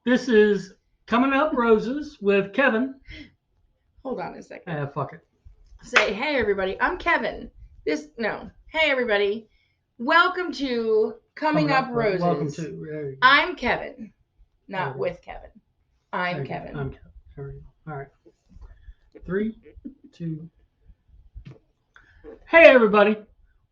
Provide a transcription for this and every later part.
This is Coming Up Roses with Kevin. Hold on a second. Fuck it. Say, hey everybody, I'm Kevin. Hey everybody, welcome to Coming Up Roses. Welcome to. I'm Kevin, not with Kevin. I'm Kevin. I'm Kevin. There we go. All right. 3, 2. Hey everybody,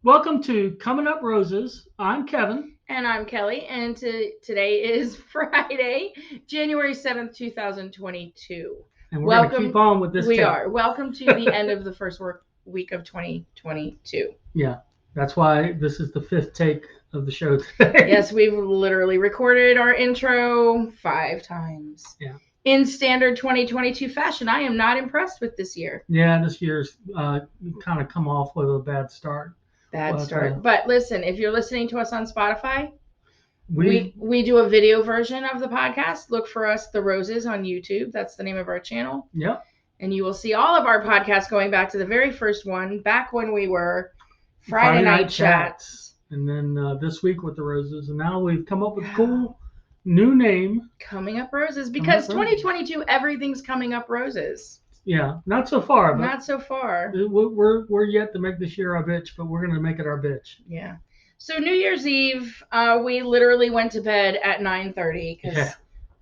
welcome to Coming Up Roses. I'm Kevin. And I'm Kelly, and today is Friday, January 7th, 2022. And we're going to keep on with this. We are. Welcome to the end of the first week of 2022. Yeah, that's why this is the 5th take of the show today. Yes, we've literally recorded our intro 5 times. Yeah. In standard 2022 fashion. I am not impressed with this year. Yeah, this year's kind of come off with a bad start. But listen, if you're listening to us on Spotify, we do a video version of the podcast. Look for us, The Roses, on YouTube. That's the name of our channel. Yep. And you will see all of our podcasts going back to the very first one, back when we were Friday Night Chats. And then this week with The Roses. And now we've come up with a cool new name. Coming Up Roses. Because 2022, everything's coming up roses. Yeah, not so far. But not so far. We're yet to make this year our bitch, but we're going to make it our bitch. Yeah. So New Year's Eve, we literally went to bed at 9:30 because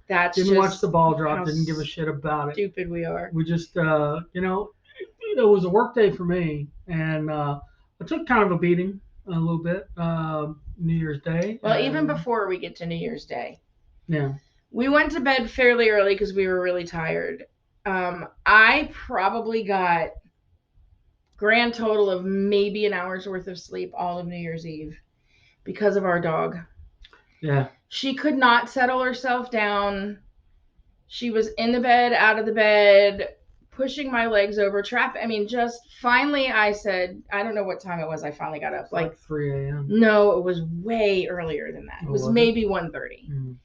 that's didn't watch the ball drop. Didn't give a shit about it. Stupid we are. We just, it was a work day for me, and I took kind of a beating a little bit New Year's Day. Well, even before we get to New Year's Day. Yeah. We went to bed fairly early because we were really tired. I probably got grand total of maybe an hour's worth of sleep all of New Year's Eve because of our dog. Yeah. She could not settle herself down. She was in the bed, out of the bed, pushing my legs over, just finally I said, I don't know what time it was. I finally got up. Like 3 a.m. No, it was way earlier than that. It was maybe 1:30. Mm.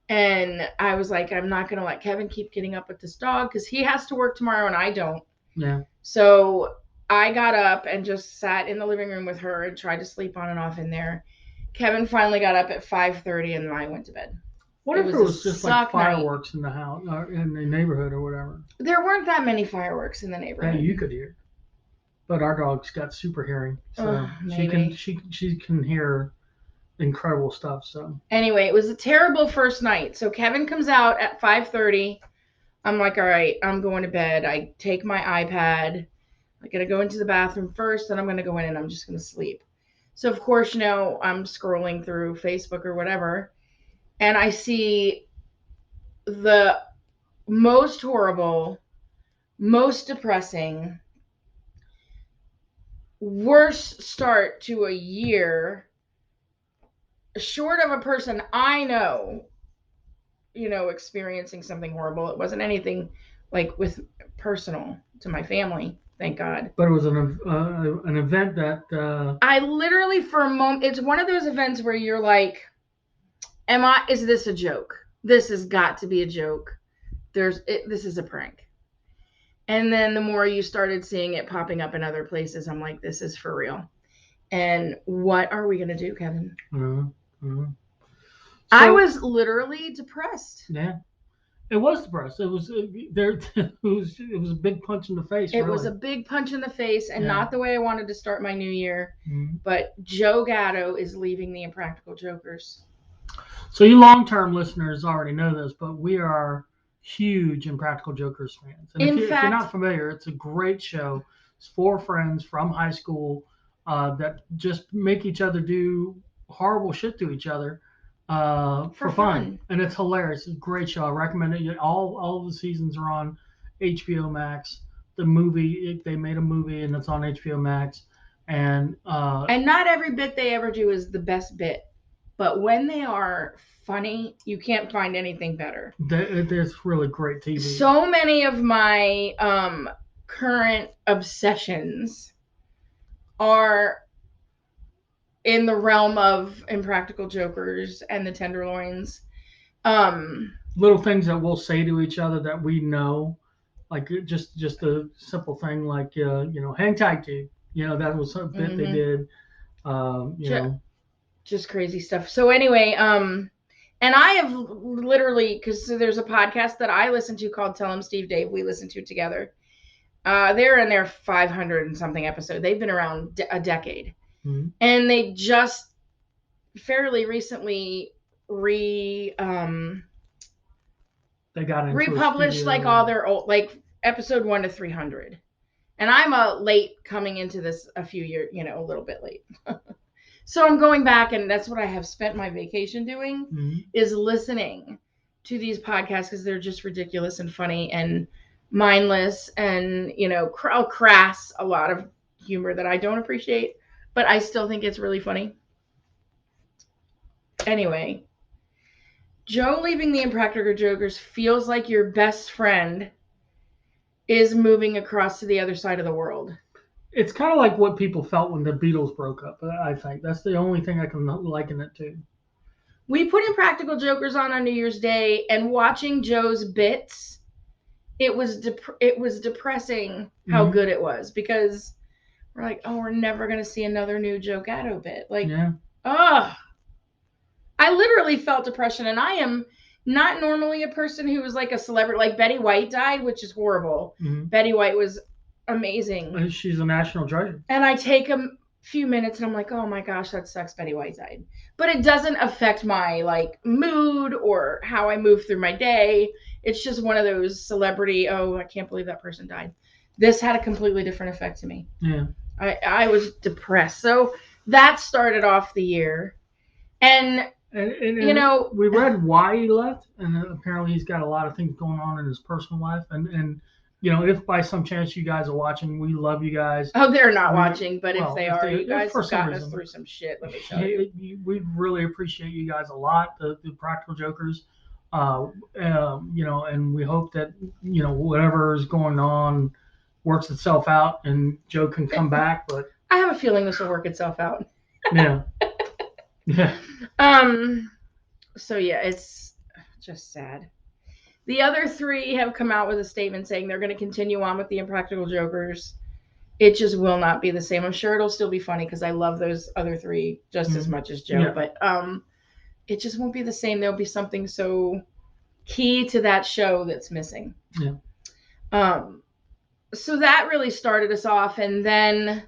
And I was like, I'm not going to let Kevin keep getting up with this dog because he has to work tomorrow and I don't. Yeah. So I got up and just sat in the living room with her and tried to sleep on and off in there. Kevin finally got up at 5:30 and I went to bed. What if it was just like fireworks in the house or in the neighborhood or whatever? There weren't that many fireworks in the neighborhood. Yeah, you could hear. But our dog's got super hearing. So she can hear incredible stuff. So anyway, it was a terrible first night. So Kevin comes out at 5:30. I'm like, all right, I'm going to bed. I take my iPad. I'm gonna go into the bathroom first, then I'm gonna go in and I'm just gonna sleep. So of course, I'm scrolling through Facebook or whatever, and I see the most horrible, most depressing, worst start to a year, short of a person I know, experiencing something horrible. It wasn't anything like with personal to my family, thank God. But it was an event that I literally, for a moment, it's one of those events where you're like, is this a joke? This has got to be a joke. This is a prank. And then the more you started seeing it popping up in other places, I'm like, this is for real. And what are we going to do, Kevin? Mm-hmm. So, I was literally depressed. Yeah, it was depressed. It was it was a big punch in the face. It was a big punch in the face, and not the way I wanted to start my new year. Mm-hmm. But Joe Gatto is leaving the Impractical Jokers. So you long-term listeners already know this, but we are huge Impractical Jokers fans. And if you're not familiar, it's a great show. It's 4 friends from high school that just make each other do horrible shit to each other for fun. And it's hilarious. It's a great show. I recommend it. All of the seasons are on HBO Max. The movie, they made a movie and it's on HBO Max. And not every bit they ever do is the best bit. But when they are funny, you can't find anything better. There's really great TV. So many of my current obsessions are in the realm of Impractical Jokers and the Tenderloins. Little things that we'll say to each other that we know, like just a simple thing like hang tight, dude. That was a bit they did. Just crazy stuff. So anyway, And I have literally, because there's a podcast that I listen to called Tell 'em Steve Dave. We listen to together. They're in their 500 and something episode. They've been around a decade. Mm-hmm. And they just fairly recently they got republished like all their old, like episode 1 to 300. And I'm late coming into this a few years, a little bit late. So I'm going back, and that's what I have spent my vacation doing, mm-hmm. is listening to these podcasts because they're just ridiculous and funny and mindless and, crass, a lot of humor that I don't appreciate, but I still think it's really funny. Anyway, Joe leaving the Impractical Jokers feels like your best friend is moving across to the other side of the world. It's kind of like what people felt when the Beatles broke up, I think. That's the only thing I can liken it to. We put Impractical Jokers on New Year's Day, and watching Joe's bits, it was depressing how mm-hmm. good it was, because we're like, oh, we're never going to see another new Joe Gatto bit. Like, yeah. I literally felt depression, and I am not normally a person who is like a celebrity. Like Betty White died, which is horrible. Mm-hmm. Betty White was amazing. She's a national treasure. And I take a few minutes and I'm like, oh my gosh, that sucks, Betty White died. But it doesn't affect my mood or how I move through my day. It's just one of those celebrity, oh, I can't believe that person died. This had a completely different effect to me. Yeah. I was depressed. So that started off the year. And we read why he left, and apparently he's got a lot of things going on in his personal life. And if by some chance you guys are watching, we love you guys. Oh, they're not watching, but if they are, you guys have gotten us through some shit, let me tell you. We really appreciate you guys a lot, the Practical Jokers. And we hope that, whatever is going on works itself out and Joe can come back. But I have a feeling this will work itself out. Yeah. Yeah. So yeah, it's just sad. The other three have come out with a statement saying they're going to continue on with the Impractical Jokers. It just will not be the same. I'm sure it'll still be funny because I love those other three just mm-hmm. as much as Joe. Yeah. But it just won't be the same. There'll be something so key to that show that's missing. Yeah. So that really started us off. And then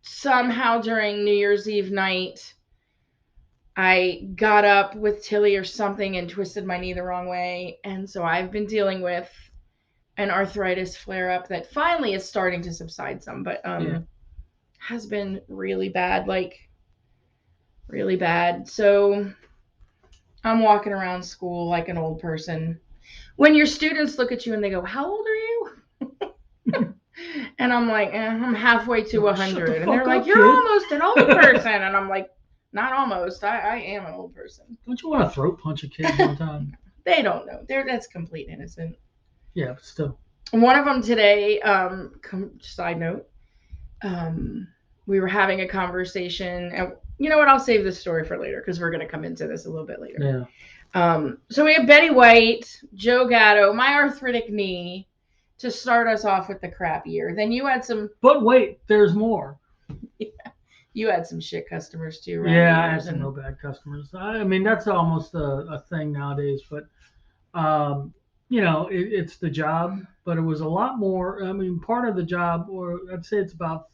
somehow during New Year's Eve night, I got up with Tilly or something and twisted my knee the wrong way. And so I've been dealing with an arthritis flare-up that finally is starting to subside some, but has been really bad, really bad. So I'm walking around school like an old person. When your students look at you and they go, how old are you? And I'm like, I'm halfway to 100. And they're like, you're almost an old person. And I'm like, not almost. I am an old person. Don't you want to throat punch a kid one time? They don't know. That's complete innocent. Yeah, but still. One of them today, side note, we were having a conversation. And you know what? I'll save this story for later because we're going to come into this a little bit later. Yeah. So we have Betty White, Joe Gatto, my arthritic knee to start us off with the crap year. Then you had some. But wait, there's more. Yeah. You had some shit customers too, right? Yeah, I had some real bad customers. I mean, that's almost a thing nowadays. But, it's the job. But it was a lot more. I mean, part of the job, or I'd say it's about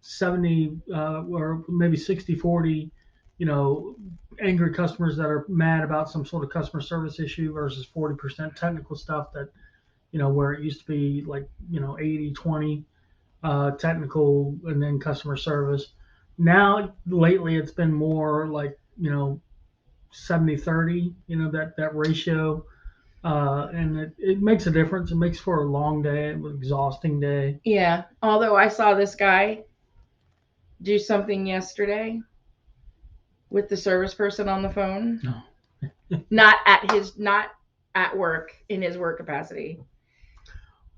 70 or maybe 60-40, angry customers that are mad about some sort of customer service issue versus 40% technical stuff that, where it used to be like, 80-20. Technical and then customer service. Now lately it's been more like 70-30, that ratio, and it makes a difference. It makes for a long day, an exhausting day. Yeah, although I saw this guy do something yesterday with the service person on the phone. No. not at work, in his work capacity.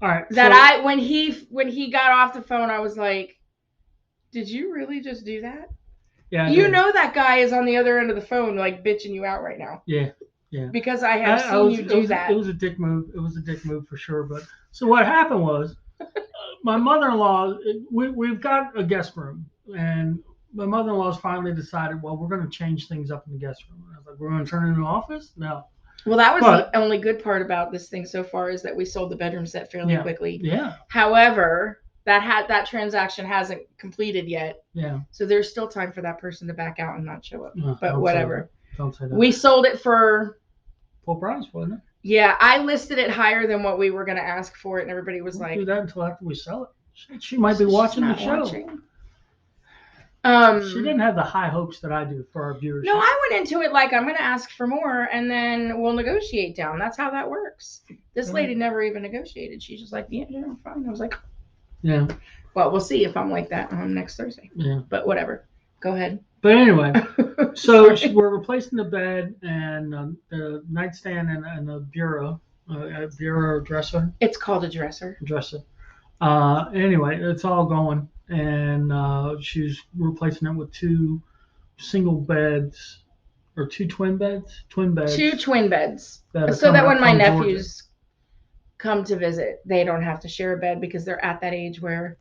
All right. When he got off the phone, I was like, did you really just do that? Yeah. That guy is on the other end of the phone, like bitching you out right now. Yeah. Yeah. Because I have seen you do that. It was a dick move. It was a dick move for sure. But so what happened was, my mother-in-law, we've got a guest room, and my mother-in-law's finally decided, well, we're going to change things up in the guest room. And I was like, we're going to turn it into an office? No. Well, that was the only good part about this thing so far is that we sold the bedroom set fairly quickly. Yeah. However, that transaction hasn't completed yet. Yeah. So there's still time for that person to back out and not show up. But whatever. Don't say that. We sold it for full price, wasn't it? Yeah, I listed it higher than what we were going to ask for it, and everybody was like, do that until after we sell it. She might be watching the show. She didn't have the high hopes that I do for our viewers. No, I went into it like I'm going to ask for more, and then we'll negotiate down. That's how that works. This lady never even negotiated. She's just like, yeah, fine. I was like, yeah. Well, we'll see if I'm like that next Thursday. Yeah. But whatever. Go ahead. But anyway, so we're replacing the bed and the nightstand and the bureau, bureau dresser. It's called a dresser. Dresser. Anyway, it's all going, and she's replacing it with 2 single beds or 2 twin beds. 2 twin beds. So that when my nephews come to visit, they don't have to share a bed because they're at that age where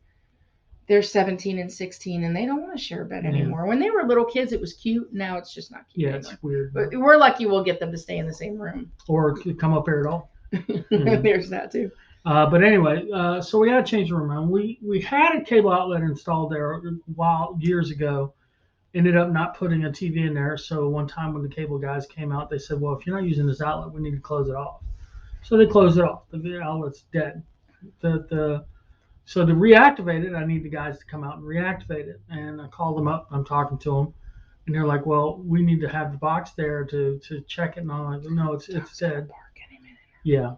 they're 17 and 16 and they don't want to share a bed anymore. When they were little kids, it was cute. Now it's just not cute. Yeah, anymore. It's weird. But we're lucky we'll get them to stay in the same room. Or come up here at all. There's that too. But anyway, so we got to change the room around. We had a cable outlet installed there years ago. Ended up not putting a TV in there. So one time when the cable guys came out, they said, well, if you're not using this outlet, we need to close it off. So they closed it off. The outlet's dead. So to reactivate it, I need the guys to come out and reactivate it. And I called them up. I'm talking to them. And they're like, well, we need to have the box there to check it. And I'm like, no, it's dead. Yeah.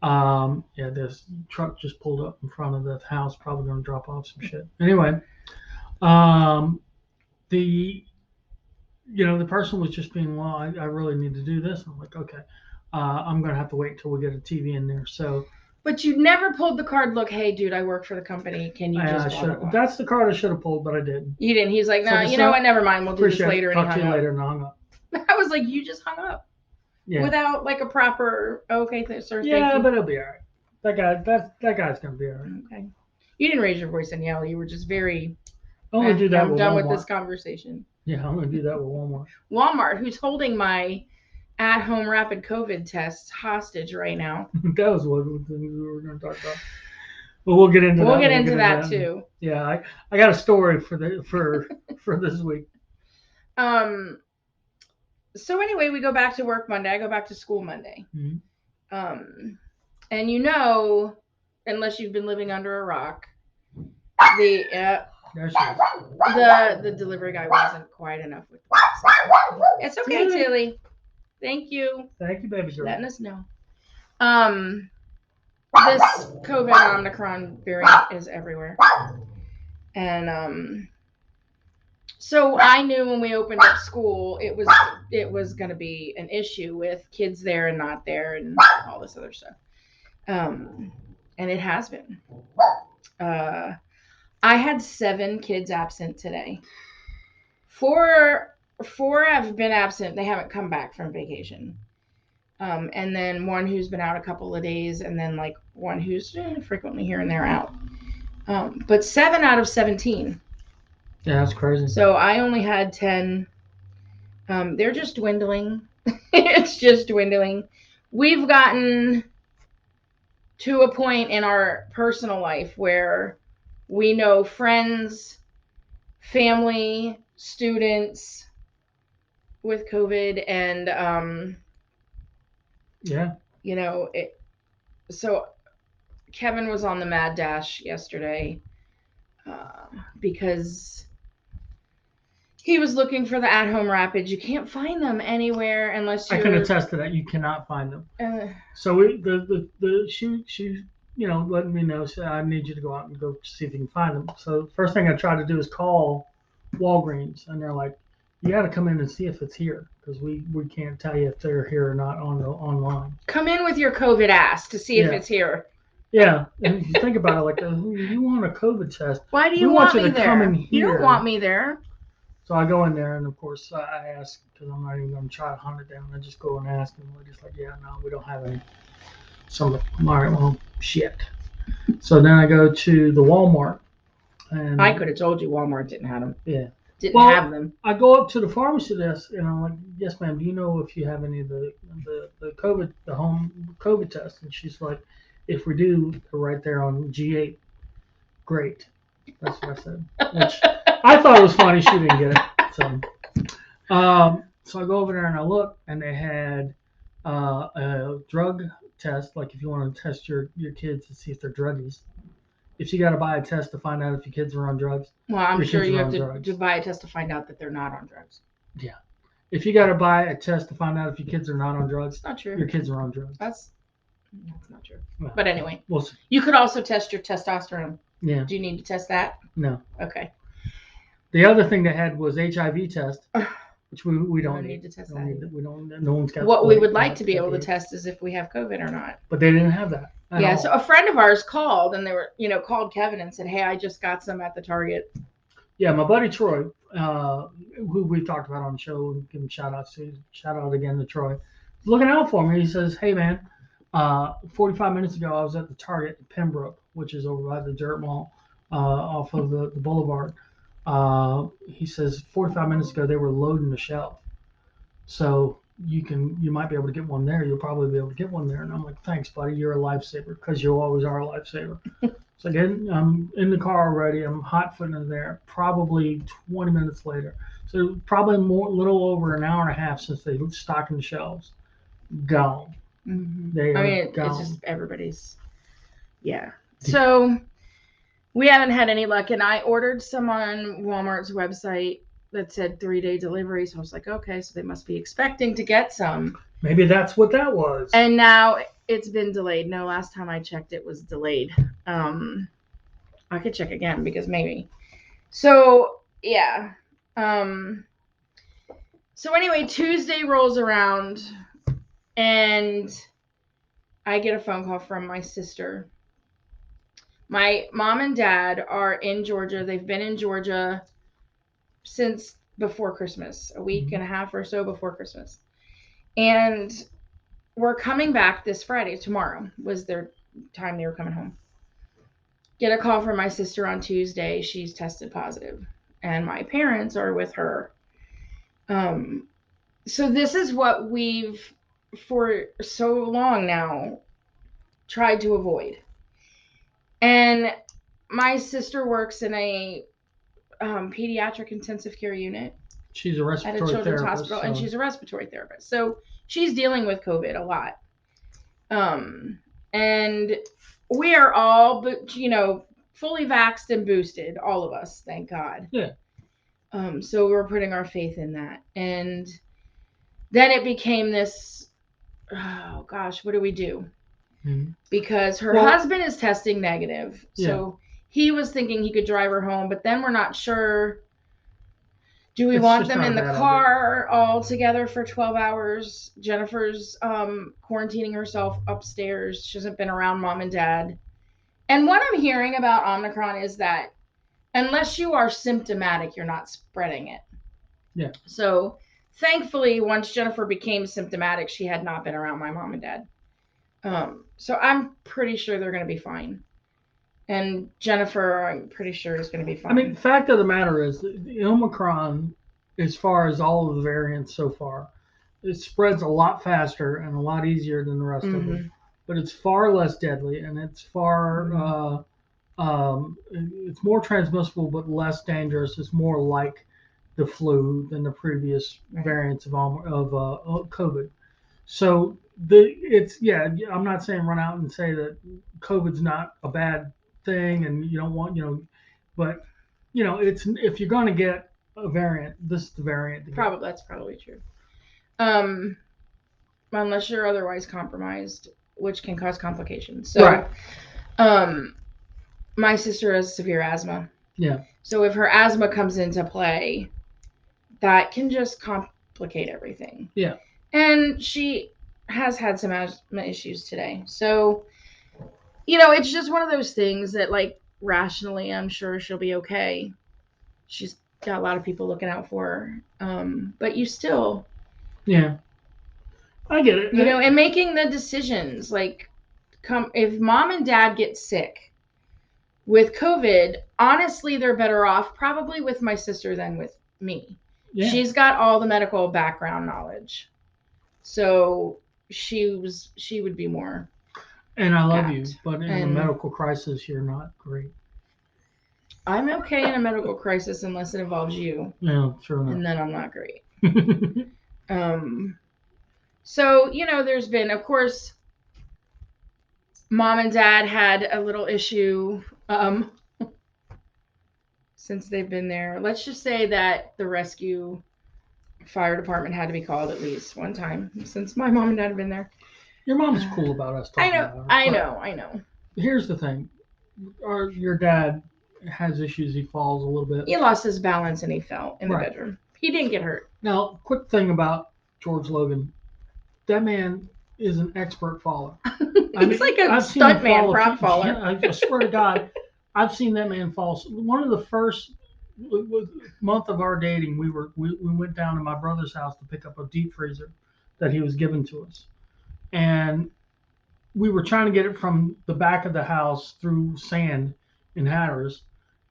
Yeah, this truck just pulled up in front of the house, probably going to drop off some shit. Anyway, the person was just being, well, I really need to do this. I'm like, okay, I'm going to have to wait until we get a TV in there. So. But you never pulled the card, look, hey, dude, I work for the company. Can you just That's the card I should have pulled, but I didn't. You didn't. He's like, no, you know what? Never mind. We'll do this later. Talk to you later and hung up. I was like, you just hung up. Yeah. Without like a proper, sir. Yeah, but it'll be all right. That guy's going to be all right. Okay. You didn't raise your voice and yell. You were just very, I'm done with this conversation. Yeah, I'm going to do that with Walmart. Walmart, who's holding my at-home rapid COVID tests hostage right now. That was what we were going to talk about. But we'll get into that. We'll get into that too. Yeah, I got a story for this week. So anyway, we go back to work Monday. I go back to school Monday. Mm-hmm. And unless you've been living under a rock, the delivery guy wasn't quite enough with the box. It's okay, Tilly. Thank you. Thank you, baby girl. Letting us know. This COVID Omnicron variant is everywhere. And so I knew when we opened up school, it was going to be an issue with kids there and not there and all this other stuff. And it has been. I had 7 kids absent today. 4 have been absent. They haven't come back from vacation. And then 1 who's been out a couple of days, and then like 1 who's frequently here and there out. But 7 out of 17. Yeah, that's crazy. So I only had 10. They're just dwindling. It's just dwindling. We've gotten to a point in our personal life where we know friends, family, students with COVID, and so Kevin was on the mad dash yesterday because he was looking for the at-home rapids. You can't find them anywhere unless you. I can attest to that. You cannot find them. So she letting me know. Said, I need you to go out and go see if you can find them. So the first thing I tried to do is call Walgreens, and they're like, you got to come in and see if it's here because we can't tell you if they're here or not online. Come in with your COVID ass to see if it's here. Yeah, and if you think about it, like you want a COVID test. Why do you want me to there? Come in here. You don't want me there. So I go in there, and of course I ask because I'm not even going to try to hunt it down. I just go and ask, and they're just like, yeah, no, we don't have any. So I'm like, all right, well, shit. So then I go to the Walmart, and I could have told you Walmart didn't have them. Yeah. didn't have them. I go up to the pharmacy desk and I'm like, yes, ma'am, do you know if you have any of the COVID, the home COVID test? And she's like, if we do, they're right there on G8. Great. That's what I said. Which I thought it was funny. She didn't get it. So I go over there and I look, and they had a drug test, like if you want to test your kids to see if they're druggies. If you got to buy a test to find out if your kids are on drugs. Well, I'm sure you have to buy a test to find out that they're not on drugs. Yeah. If you got to buy a test to find out if your kids are not on drugs, not true. Your kids are on drugs. That's not true. Well, but anyway, we'll see. You could also test your testosterone. Yeah. Do you need to test that? No. Okay. The other thing they had was HIV test, which we don't need to test that. We don't. No one's got. What we would like to be able to test is if we have COVID or not. But they didn't have that. Yeah. So a friend of ours called, and they were, called Kevin and said, "Hey, I just got some at the Target." Yeah, my buddy Troy, who we talked about on the show, and give him shout out again to Troy. Looking out for me, he says, "Hey man, 45 minutes ago I was at the Target in Pembroke, which is over by the Dirt Mall, off of the Boulevard." He says 45 minutes ago they were loading the shelf, so you might be able to get one there. You'll probably be able to get one there. And I'm like, thanks, buddy. You're a lifesaver, because you always are a lifesaver. So again, I'm in the car already. I'm hot footing in there. Probably 20 minutes later. So probably little over an hour and a half since they stocking the shelves. Gone. Mm-hmm. It's just everybody's. Yeah. So we haven't had any luck, and I ordered some on Walmart's website that said 3-day delivery. So I was like, okay, so they must be expecting to get some. Maybe that's what that was. And now it's been delayed. No, last time I checked, it was delayed. I could check again because maybe. So yeah. So anyway, Tuesday rolls around, and I get a phone call from my sister. My mom and dad are in Georgia. They've been in Georgia since before Christmas, a week and a half or so before Christmas. And we're coming back this Friday. Tomorrow was their time they were coming home. Get a call from my sister on Tuesday. She's tested positive, and my parents are with her. So this is what we've, for so long now, tried to avoid. And my sister works in a pediatric intensive care unit. She's a respiratory at a children's therapist, hospital, and she's a respiratory therapist. So she's dealing with COVID a lot. And we are all, fully vaxxed and boosted, all of us, thank God. Yeah. So we're putting our faith in that. And then it became this, oh gosh, what do we do? Mm-hmm. Because her husband is testing negative. So he was thinking he could drive her home, but then we're not sure. Do we want them in the car all together for 12 hours? Jennifer's quarantining herself upstairs. She hasn't been around mom and dad. And what I'm hearing about Omnicron is that unless you are symptomatic, you're not spreading it. Yeah. So thankfully, once Jennifer became symptomatic, she had not been around my mom and dad. So I'm pretty sure they're going to be fine. And Jennifer, I'm pretty sure, is going to be fine. I mean, the fact of the matter is, the Omicron, as far as all of the variants so far, it spreads a lot faster and a lot easier than the rest of them. But it's far less deadly, and it's far, it's more transmissible but less dangerous. It's more like the flu than the previous variants of COVID. So I'm not saying run out and say that COVID's not a bad thing and you don't want, but it's, if you're going to get a variant, this is the variant. That's probably true. Unless you're otherwise compromised, which can cause complications. So, my sister has severe asthma. Yeah. So if her asthma comes into play, that can just complicate everything. Yeah. And she has had some asthma issues today. So, it's just one of those things that, like, rationally, I'm sure she'll be okay. She's got a lot of people looking out for her. But you still. Yeah. I get it. And making the decisions, like, if mom and dad get sick with COVID, honestly, they're better off probably with my sister than with me. Yeah. She's got all the medical background knowledge. So she would be more. And I love you, but in a medical crisis, you're not great. I'm okay in a medical crisis unless it involves you. Yeah, true enough. And then I'm not great. So, there's been, of course, Mom and Dad had a little issue since they've been there. Let's just say that the rescue fire department had to be called at least one time since my mom and dad have been there. Your mom's cool about us talking about it. I know. Here's the thing. Your dad has issues. He falls a little bit. He lost his balance and he fell in the bedroom. He didn't get hurt. Now, quick thing about George Logan. That man is an expert faller. He's like a stuntman, prop faller. I swear to God, I've seen that man fall. One of the first month of our dating, we went down to my brother's house to pick up a deep freezer that he was given to us, and we were trying to get it from the back of the house through sand in Hatteras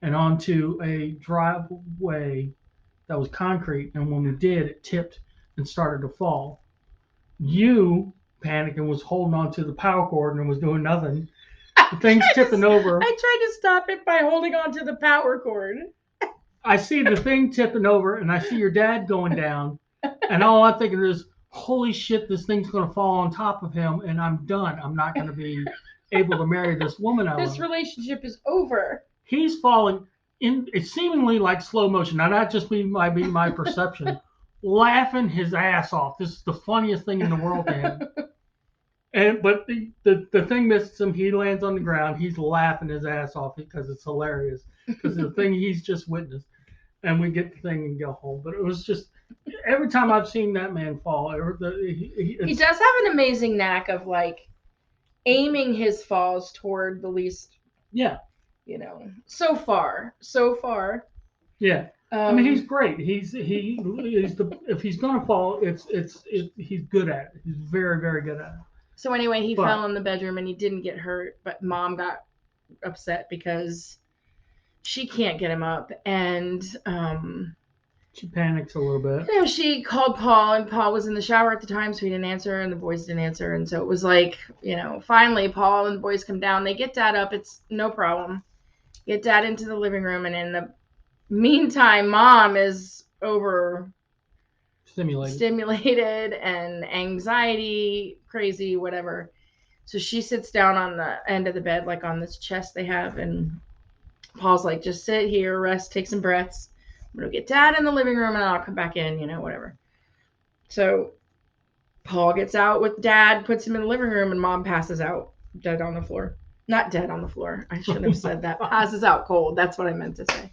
and onto a driveway that was concrete. And when we did, it tipped and started to fall. You panicked and was holding on to the power cord and was doing nothing. The thing's tipping over. I tried to stop it by holding on to the power cord. I see the thing tipping over, and I see your dad going down, and all I'm thinking is, holy shit, this thing's going to fall on top of him, and I'm done. I'm not going to be able to marry this woman I love. This relationship is over. He's falling in, it's seemingly like slow motion. Now, that just might be my perception. Laughing his ass off. This is the funniest thing in the world to him. But the thing misses him. He lands on the ground. He's laughing his ass off because it's hilarious. Because the thing he's just witnessed. And we get the thing and go home. But it was just, every time I've seen that man fall, he does have an amazing knack of like aiming his falls toward the least. Yeah. So far. Yeah. I mean, he's great. If he's gonna fall, he's good at it. He's very, very good at it. So anyway, he fell in the bedroom and he didn't get hurt, but Mom got upset because she can't get him up, and she panics a little bit. She called Paul, and Paul was in the shower at the time, so he didn't answer, and the boys didn't answer, and so it was like, finally Paul and the boys come down. They get Dad up. It's no problem. Get Dad into the living room, and in the meantime, Mom is stimulated and anxiety, crazy, whatever. So she sits down on the end of the bed, like on this chest they have, and Paul's like, just sit here, rest, take some breaths. I'm going to get Dad in the living room and I'll come back in, whatever. So Paul gets out with Dad, puts him in the living room, and Mom passes out dead on the floor. Not dead on the floor. I shouldn't have said that. Passes out cold. That's what I meant to say.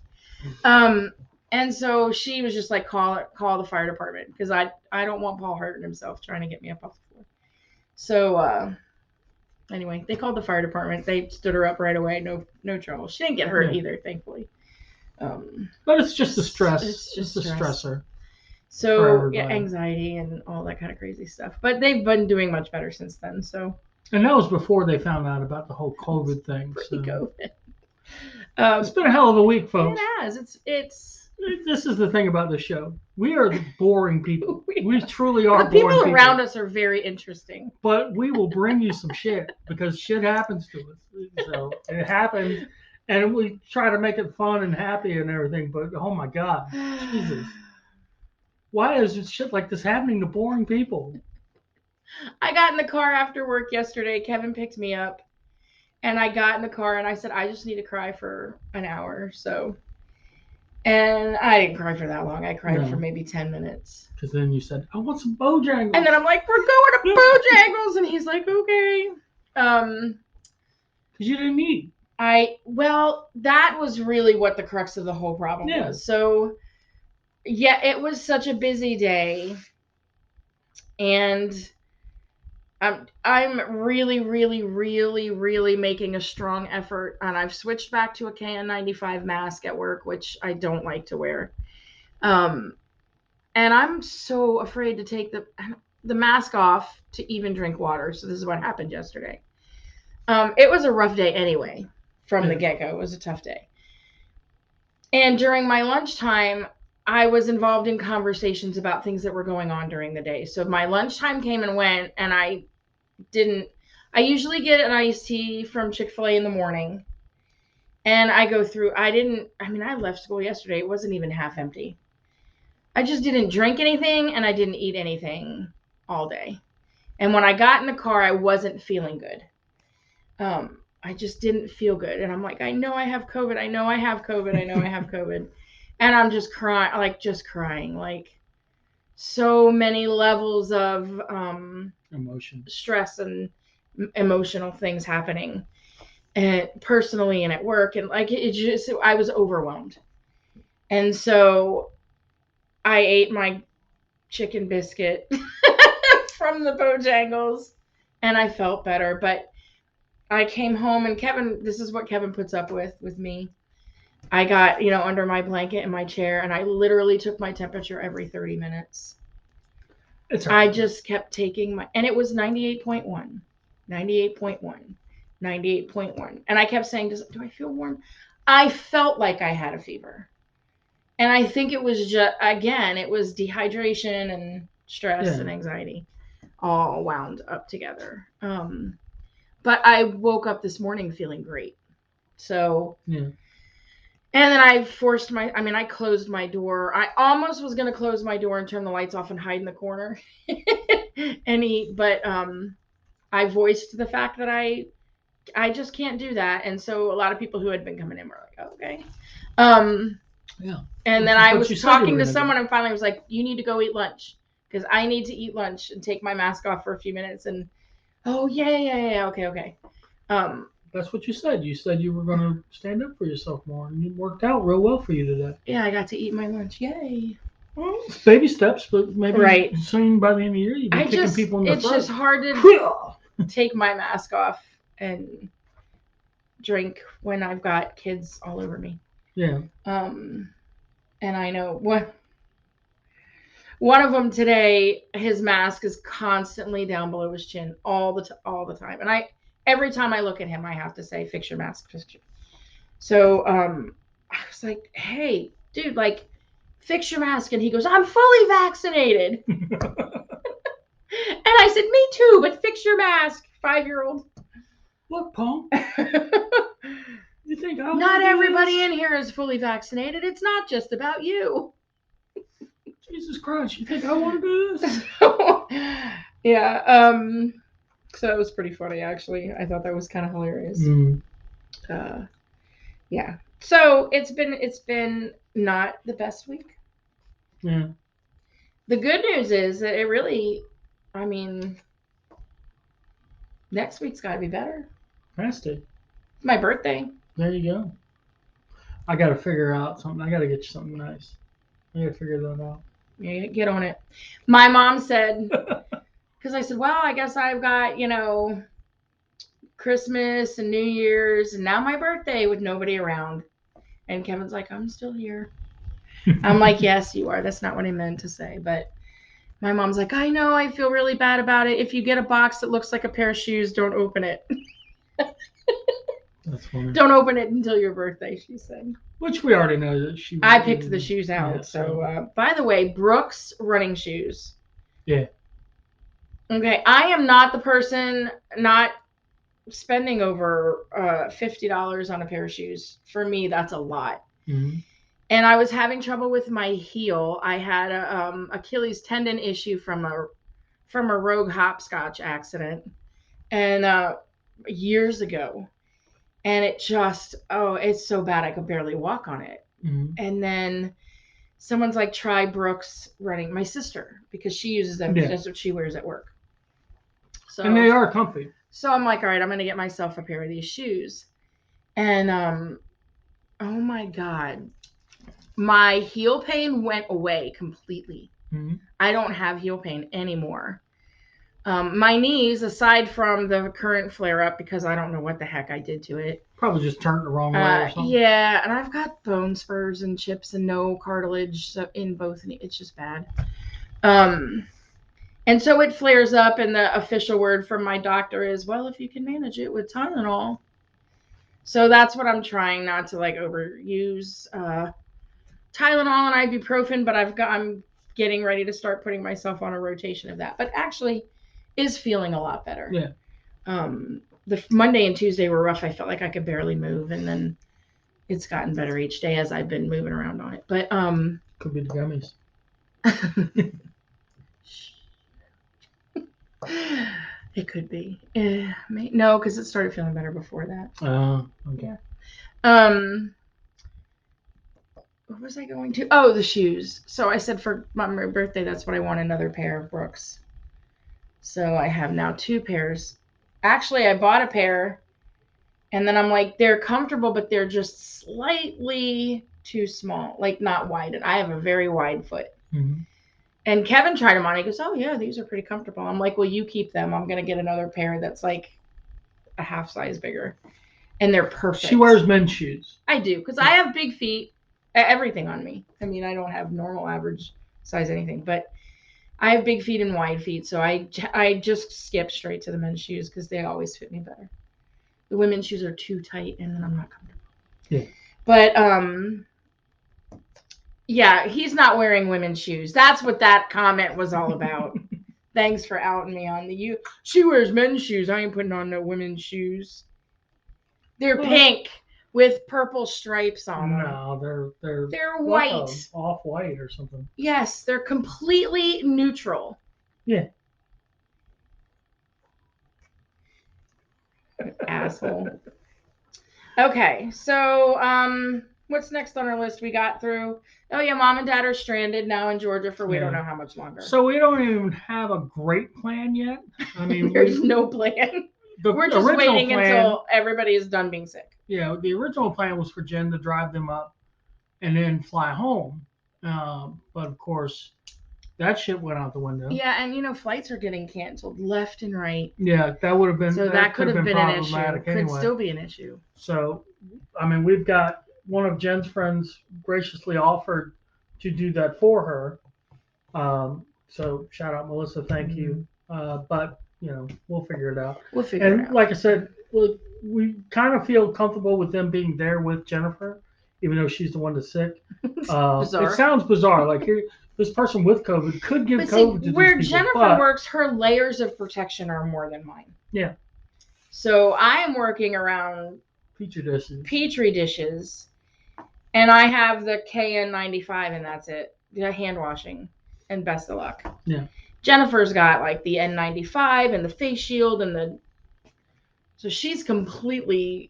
And so she was just like, call the fire department, because I don't want Paul hurting himself trying to get me up off the floor. So anyway, they called the fire department. They stood her up right away. No trouble. She didn't get hurt either, thankfully. But it's just a stress. It's just a stressor. So anxiety and all that kind of crazy stuff. But they've been doing much better since then. So. And that was before they found out about the whole COVID thing. Pre-COVID. It's been a hell of a week, folks. It has. It's. This is the thing about the show. We are the boring people. We truly are. The people around us are very interesting. But we will bring you some shit, because shit happens to us. So it happens, and we try to make it fun and happy and everything. But oh my God, Jesus, why is shit like this happening to boring people? I got in the car after work yesterday. Kevin picked me up, and I got in the car and I said, I just need to cry for an hour or so. And I didn't cry for that long. I cried for maybe 10 minutes. Because then you said, I want some Bojangles. And then I'm like, we're going to Bojangles. And he's like, okay. Because you didn't eat. Well, that was really what the crux of the whole problem was. So, yeah, it was such a busy day. And I'm really, really, really, really making a strong effort, and I've switched back to a KN95 mask at work, which I don't like to wear. And I'm so afraid to take the mask off to even drink water. So this is what happened yesterday. It was a rough day anyway, from the get-go. It was a tough day. And during my lunchtime, I was involved in conversations about things that were going on during the day. So my lunchtime came and went, and I usually get an iced tea from Chick-fil-A in the morning. And I go through, I left school yesterday. It wasn't even half empty. I just didn't drink anything, and I didn't eat anything all day. And when I got in the car, I wasn't feeling good. I just didn't feel good. And I'm like, I know I have COVID. I know I have COVID. I know I have COVID. And I'm just crying, like so many levels of emotion, stress, and emotional things happening, and personally and at work. And like, I was overwhelmed. And so I ate my chicken biscuit from the Bojangles, and I felt better. But I came home, and this is what Kevin puts up with me. I got, under my blanket in my chair, and I literally took my temperature every 30 minutes. I just kept taking and it was 98.1, 98.1, 98.1. And I kept saying, do I feel warm? I felt like I had a fever. And I think it was it was dehydration and stress and anxiety all wound up together. But I woke up this morning feeling great. So, and then I closed my door. I almost was going to close my door and turn the lights off and hide in the corner and eat. But I voiced the fact that I just can't do that. And so a lot of people who had been coming in were like, oh, okay. And then I was talking to someone, and finally was like, you need to go eat lunch, because I need to eat lunch and take my mask off for a few minutes. And, oh, yeah. Okay. That's what you said. You said you were going to stand up for yourself more, and it worked out real well for you today. Yeah, I got to eat my lunch. Yay. Well, baby steps, but maybe soon by the end of the year, you'll be kicking people in the front. It's just hard to take my mask off and drink when I've got kids all over me. Yeah. And I know one of them today, his mask is constantly down below his chin all the time. And every time I look at him, I have to say, fix your mask. So I was like, hey, dude, like, fix your mask. And he goes, I'm fully vaccinated. And I said, me too, but fix your mask, 5-year-old. Look, punk. You think not everybody in here is fully vaccinated. It's not just about you. Jesus Christ, you think I want to do this? Yeah. So it was pretty funny, actually. I thought that was kind of hilarious. Yeah. So it's been not the best week. Yeah. The good news is that it really, next week's got to be better. Has to. My birthday. There you go. I got to figure out something. I got to get you something nice. I got to figure that out. Yeah, get on it. My mom said, because I said, well, I guess I've got, Christmas and New Year's and now my birthday with nobody around. And Kevin's like, I'm still here. I'm like, yes, you are. That's not what I meant to say. But my mom's like, I know, I feel really bad about it. If you get a box that looks like a pair of shoes, don't open it. That's funny. Don't open it until your birthday, she said. Which we already know that she. I picked the shoes out. Yeah, so, by the way, Brooks running shoes. Yeah. Okay, I am not the person not spending over $50 on a pair of shoes. For me, that's a lot. Mm-hmm. And I was having trouble with my heel. I had a Achilles tendon issue from a rogue hopscotch accident, and years ago. And it just, it's so bad I could barely walk on it. Mm-hmm. And then someone's like, try Brooks running. My sister, because she uses them. Yeah. That's what she wears at work. So, and they are comfy. So I'm like, all right, I'm going to get myself a pair of these shoes. And, oh my God, my heel pain went away completely. Mm-hmm. I don't have heel pain anymore. My knees, aside from the current flare-up, because I don't know what the heck I did to it. Probably just turned the wrong way or something. Yeah, and I've got bone spurs and chips and no cartilage in both knees. It's just bad. And so it flares up, and the official word from my doctor is, well, if you can manage it with Tylenol. So that's what I'm trying not to, like, overuse. Tylenol and ibuprofen, but I'm getting ready to start putting myself on a rotation of that. But actually, is feeling a lot better. Yeah. The Monday and Tuesday were rough. I felt like I could barely move, and then it's gotten better each day as I've been moving around on it. But could be the gummies. It could be. No, because it started feeling better before that. Oh, okay. Yeah. What was I going to? Oh, the shoes. So I said for my birthday, that's what I want, another pair of Brooks. So I have now 2 pairs. Actually, I bought a pair, and then I'm like, they're comfortable, but they're just slightly too small, like not wide. And I have a very wide foot. Mm-hmm. And Kevin tried them on. He goes, oh, yeah, these are pretty comfortable. I'm like, well, you keep them. I'm going to get another pair that's like a half size bigger. And they're perfect. She wears men's shoes. I do, because I have big feet, everything on me. I mean, I don't have normal average size anything, but I have big feet and wide feet. So I just skip straight to the men's shoes because they always fit me better. The women's shoes are too tight and then I'm not comfortable. Yeah. But, yeah, he's not wearing women's shoes. That's what that comment was all about. Thanks for outing me on she wears men's shoes. I ain't putting on no women's shoes. They're pink with purple stripes on them. No, they're white. Off-white or something. Yes, they're completely neutral. Yeah. Asshole. Okay, so what's next on our list? We got through. Oh yeah, Mom and Dad are stranded now in Georgia for we don't know how much longer. So we don't even have a great plan yet. I mean, there's no plan. We're just waiting until everybody is done being sick. Yeah, the original plan was for Jen to drive them up and then fly home. But of course, that shit went out the window. Yeah, and flights are getting canceled left and right. Yeah, that would have been. So that could have been an issue. Anyway. Could still be an issue. So, I mean, we've got one of Jen's friends graciously offered to do that for her. So shout out Melissa, thank you. But we'll figure it out. We'll figure it out. And like I said, we kind of feel comfortable with them being there with Jennifer, even though she's the one that's sick. It sounds bizarre. Like this person with COVID could give COVID to where these people, Jennifer works, her layers of protection are more than mine. Yeah. So I am working around Petri dishes, and I have the KN95, and that's it. The hand washing, and best of luck. Yeah. Jennifer's got like the N95 and the face shield so she's completely,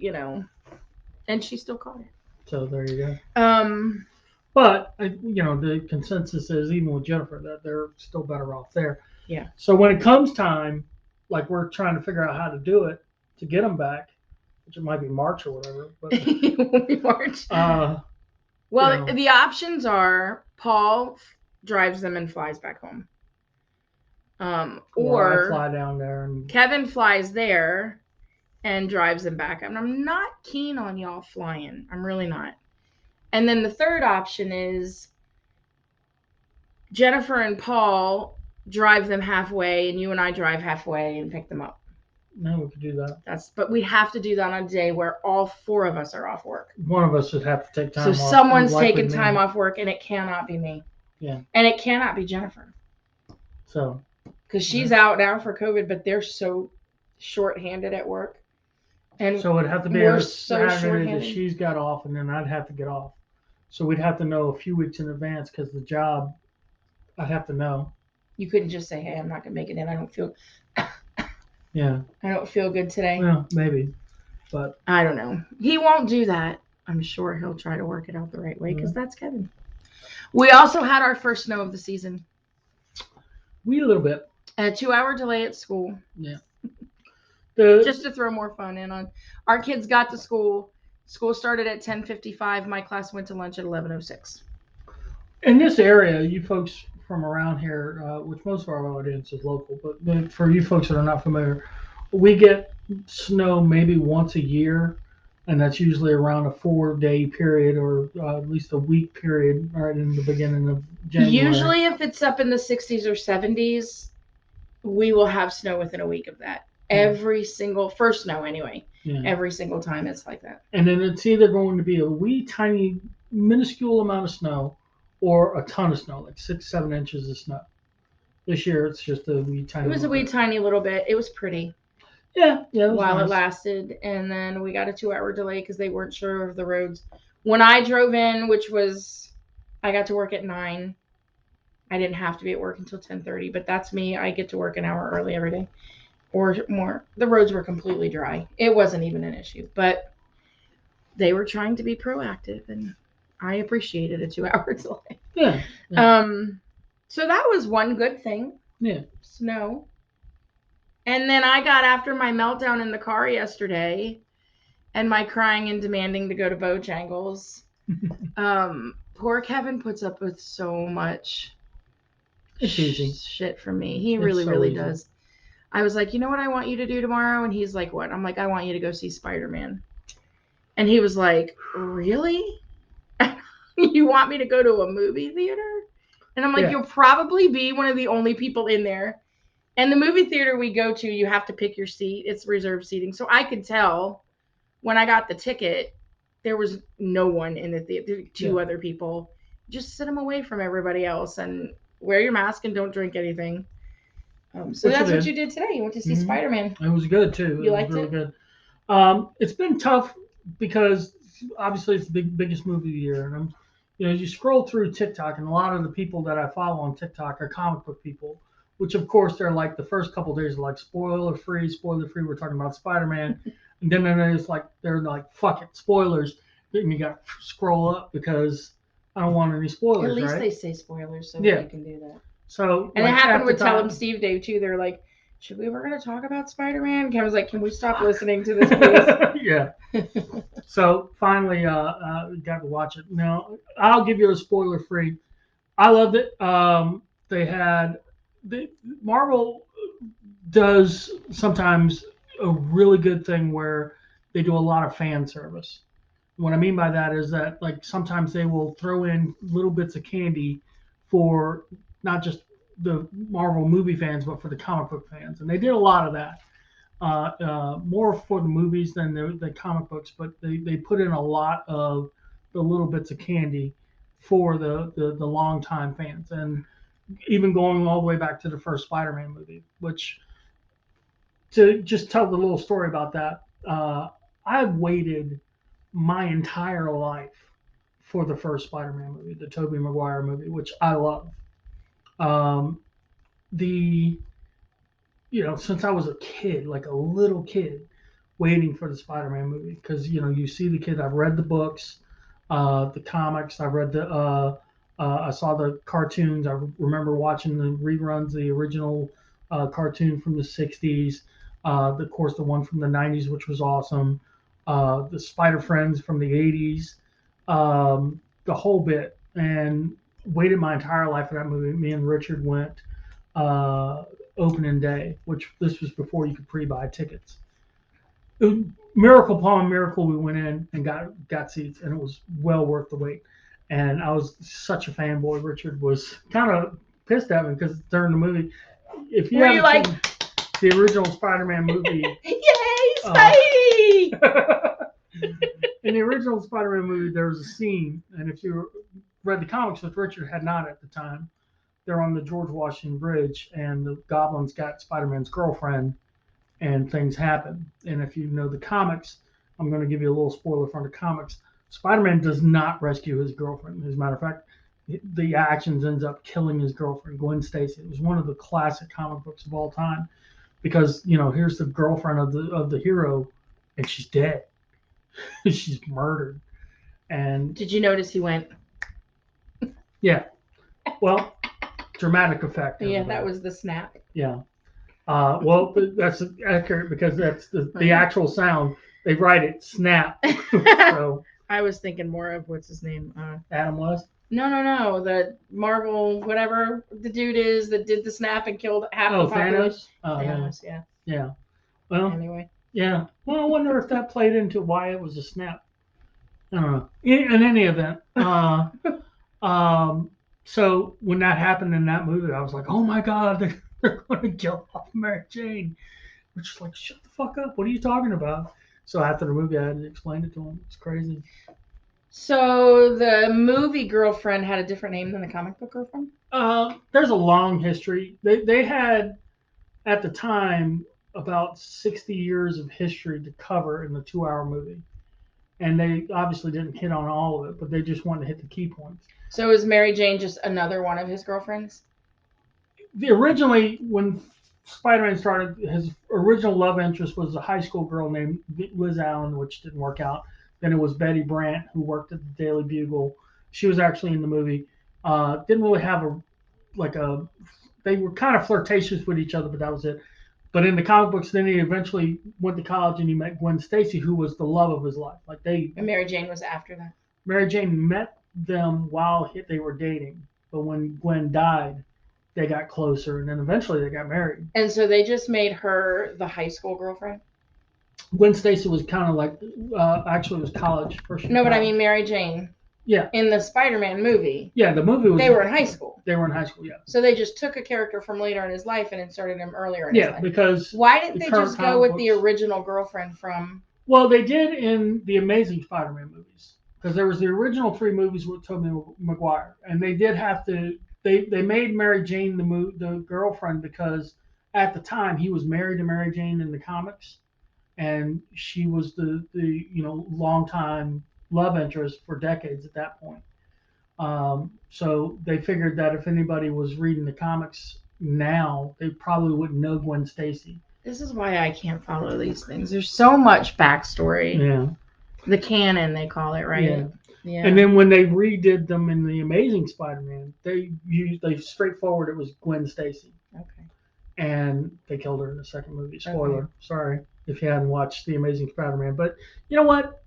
and she still caught it. So there you go. But the consensus is even with Jennifer that they're still better off there. Yeah. So when it comes time, like we're trying to figure out how to do it to get them back, which it might be March or whatever. But it won't be March. Well, the options are Paul drives them and flies back home. Or I fly down there and Kevin flies there and drives them back. And I'm not keen on y'all flying. I'm really not. And then the third option is Jennifer and Paul drive them halfway and you and I drive halfway and pick them up. No, we could do that. But we have to do that on a day where all 4 of us are off work. One of us would have to take time off. So someone's taking time off work, and it cannot be me. Yeah. And it cannot be Jennifer. So. Because she's out now for COVID, but they're so short-handed at work. And so it'd have to be a Saturday that she's got off, and then I'd have to get off. So we'd have to know a few weeks in advance because the job, I'd have to know. You couldn't just say, hey, I'm not going to make it in. I don't feel... Yeah. I don't feel good today. Well, maybe. But I don't know. He won't do that. I'm sure he'll try to work it out the right way because that's Kevin. We also had our first snow of the season. A little bit. A 2-hour delay at school. Yeah. Just to throw more fun in on. Our kids got to school. School started at 10:55. My class went to lunch at 11:06. In this area, you folks from around here, which most of our audience is local, but for you folks that are not familiar, we get snow maybe once a year, and that's usually around a 4-day period or at least a week period right in the beginning of January. Usually if it's up in the 60s or 70s, we will have snow within a week of that. Every single, first snow anyway, every single time it's like that. And then it's either going to be a wee tiny minuscule amount of snow, or a ton of snow, like 6-7 inches of snow. This year it's just a wee tiny. It was a wee tiny little bit. It was pretty. Yeah, it was while nice. It lasted, and then we got a 2-hour delay because they weren't sure of the roads. When I drove in, which was, I got to work at 9. I didn't have to be at work until 10:30, but that's me. I get to work an hour early every day, or more. The roads were completely dry. It wasn't even an issue, but they were trying to be proactive, and I appreciated a 2-hour delay. Yeah. So that was one good thing. Yeah. Snow. And then I got after my meltdown in the car yesterday and my crying and demanding to go to Bojangles. Poor Kevin puts up with so much shit from me. He really does. I was like, you know what I want you to do tomorrow? And he's like, what? I'm like, I want you to go see Spider-Man. And he was like, really? You want me to go to a movie theater? And I'm like, you'll probably be one of the only people in there. And the movie theater we go to, you have to pick your seat. It's reserved seating. So I could tell when I got the ticket, there was no one in the theater, 2 other people. Just sit them away from everybody else and wear your mask and don't drink anything. So that's what you did today. You went to see Spider-Man. It was good too. You liked really it? Good. It's been tough because obviously it's the biggest movie of the year, and you scroll through TikTok, and a lot of the people that I follow on TikTok are comic book people, which of course they're like the first couple days are like spoiler free. We're talking about Spider-Man, and then it's like they're like fuck it, spoilers. Then you got to scroll up because I don't want any spoilers. At least right? They say spoilers, so you can do that. So and like, it happened with Tell 'em Steve Dave too. They're like, we're going to talk about Spider-Man? Kevin's like, can we stop listening to this, please? Yeah. So finally, got to watch it. Now, I'll give you a spoiler free. I loved it. Marvel does sometimes a really good thing where they do a lot of fan service. What I mean by that is that like sometimes they will throw in little bits of candy for not just the Marvel movie fans, but for the comic book fans, and they did a lot of that. More for the movies than the comic books, but they put in a lot of the little bits of candy for the longtime fans, and even going all the way back to the first Spider-Man movie. Which, to just tell the little story about that, I've waited my entire life for the first Spider-Man movie, the Tobey Maguire movie, which I love. Um, the since I was a kid, like a little kid, waiting for the Spider-Man movie because you see the kid. I've read the books, the comics. I've read I saw the cartoons. I remember watching the reruns, the original cartoon from the '60s. Of course, the one from the '90s, which was awesome. The Spider Friends from the '80s. The whole bit, and waited my entire life for that movie. Me and Richard went. Opening day, which this was before you could pre-buy tickets. Miracle upon miracle, we went in and got seats, and it was well worth the wait. And I was such a fanboy. Richard was kind of pissed at me because during the movie, if you haven't seen the original Spider-Man movie, yay, Spidey! In the original Spider-Man movie, there was a scene, and if you read the comics, which Richard had not at the time, they're on the George Washington Bridge, and the Goblin's got Spider-Man's girlfriend, and things happen. And if you know the comics, I'm going to give you a little spoiler from the comics. Spider-Man does not rescue his girlfriend. As a matter of fact, the actions ends up killing his girlfriend, Gwen Stacy. It was one of the classic comic books of all time because here's the girlfriend of the hero, and she's dead. She's murdered. And did you notice he went? Yeah. Well. Dramatic effect. Yeah, that was the snap. Yeah. Well, that's accurate because that's the actual sound. They write it snap. So I was thinking more of what's his name? Adam West. No. The Marvel, whatever the dude is that did the snap and killed half the population. Thanos. Yeah. Yeah. Well. Anyway. Yeah. Well, I wonder if that played into why it was a snap. I don't know. In any event, so when that happened in that movie, I was like, oh my God, they're going to kill off Mary Jane. Which is like, shut the fuck up. What are you talking about? So after the movie, I had to explain it to him. It's crazy. So the movie girlfriend had a different name than the comic book girlfriend? There's a long history. They had, at the time, about 60 years of history to cover in the 2 hour movie. And they obviously didn't hit on all of it, but they just wanted to hit the key points. So is Mary Jane just another one of his girlfriends? Originally, when Spider-Man started, his original love interest was a high school girl named Liz Allen, which didn't work out. Then it was Betty Brant, who worked at the Daily Bugle. She was actually in the movie. Didn't really have a. They were kind of flirtatious with each other, but that was it. But in the comic books, then he eventually went to college and he met Gwen Stacy, who was the love of his life. And Mary Jane was after that. Mary Jane met them while they were dating, but when Gwen died, they got closer, and then eventually they got married. And so they just made her the high school girlfriend? Gwen Stacy was kind of like, actually, it was college. No, but I mean Mary Jane. Yeah. In the Spider-Man movie. Yeah, the movie was. They were in high school. They were in high school, yeah. So they just took a character from later in his life and inserted him earlier in his life. Yeah, because. Why didn't they just go with the original girlfriend from. Well, they did in the Amazing Spider-Man movies. Because there was the original 3 movies with Tobey Maguire. And they did have to. They made Mary Jane the girlfriend because at the time he was married to Mary Jane in the comics. And she was the longtime love interest for decades at that point. So they figured that if anybody was reading the comics now, they probably wouldn't know Gwen Stacy. This is why I can't follow these things. There's so much backstory. Yeah. The canon, they call it, right? Yeah. Yeah. And then when they redid them in the Amazing Spider-Man, they straightforward it was Gwen Stacy. Okay. And they killed her in the second movie. Spoiler. Okay. Sorry if you hadn't watched the Amazing Spider-Man, but you know what?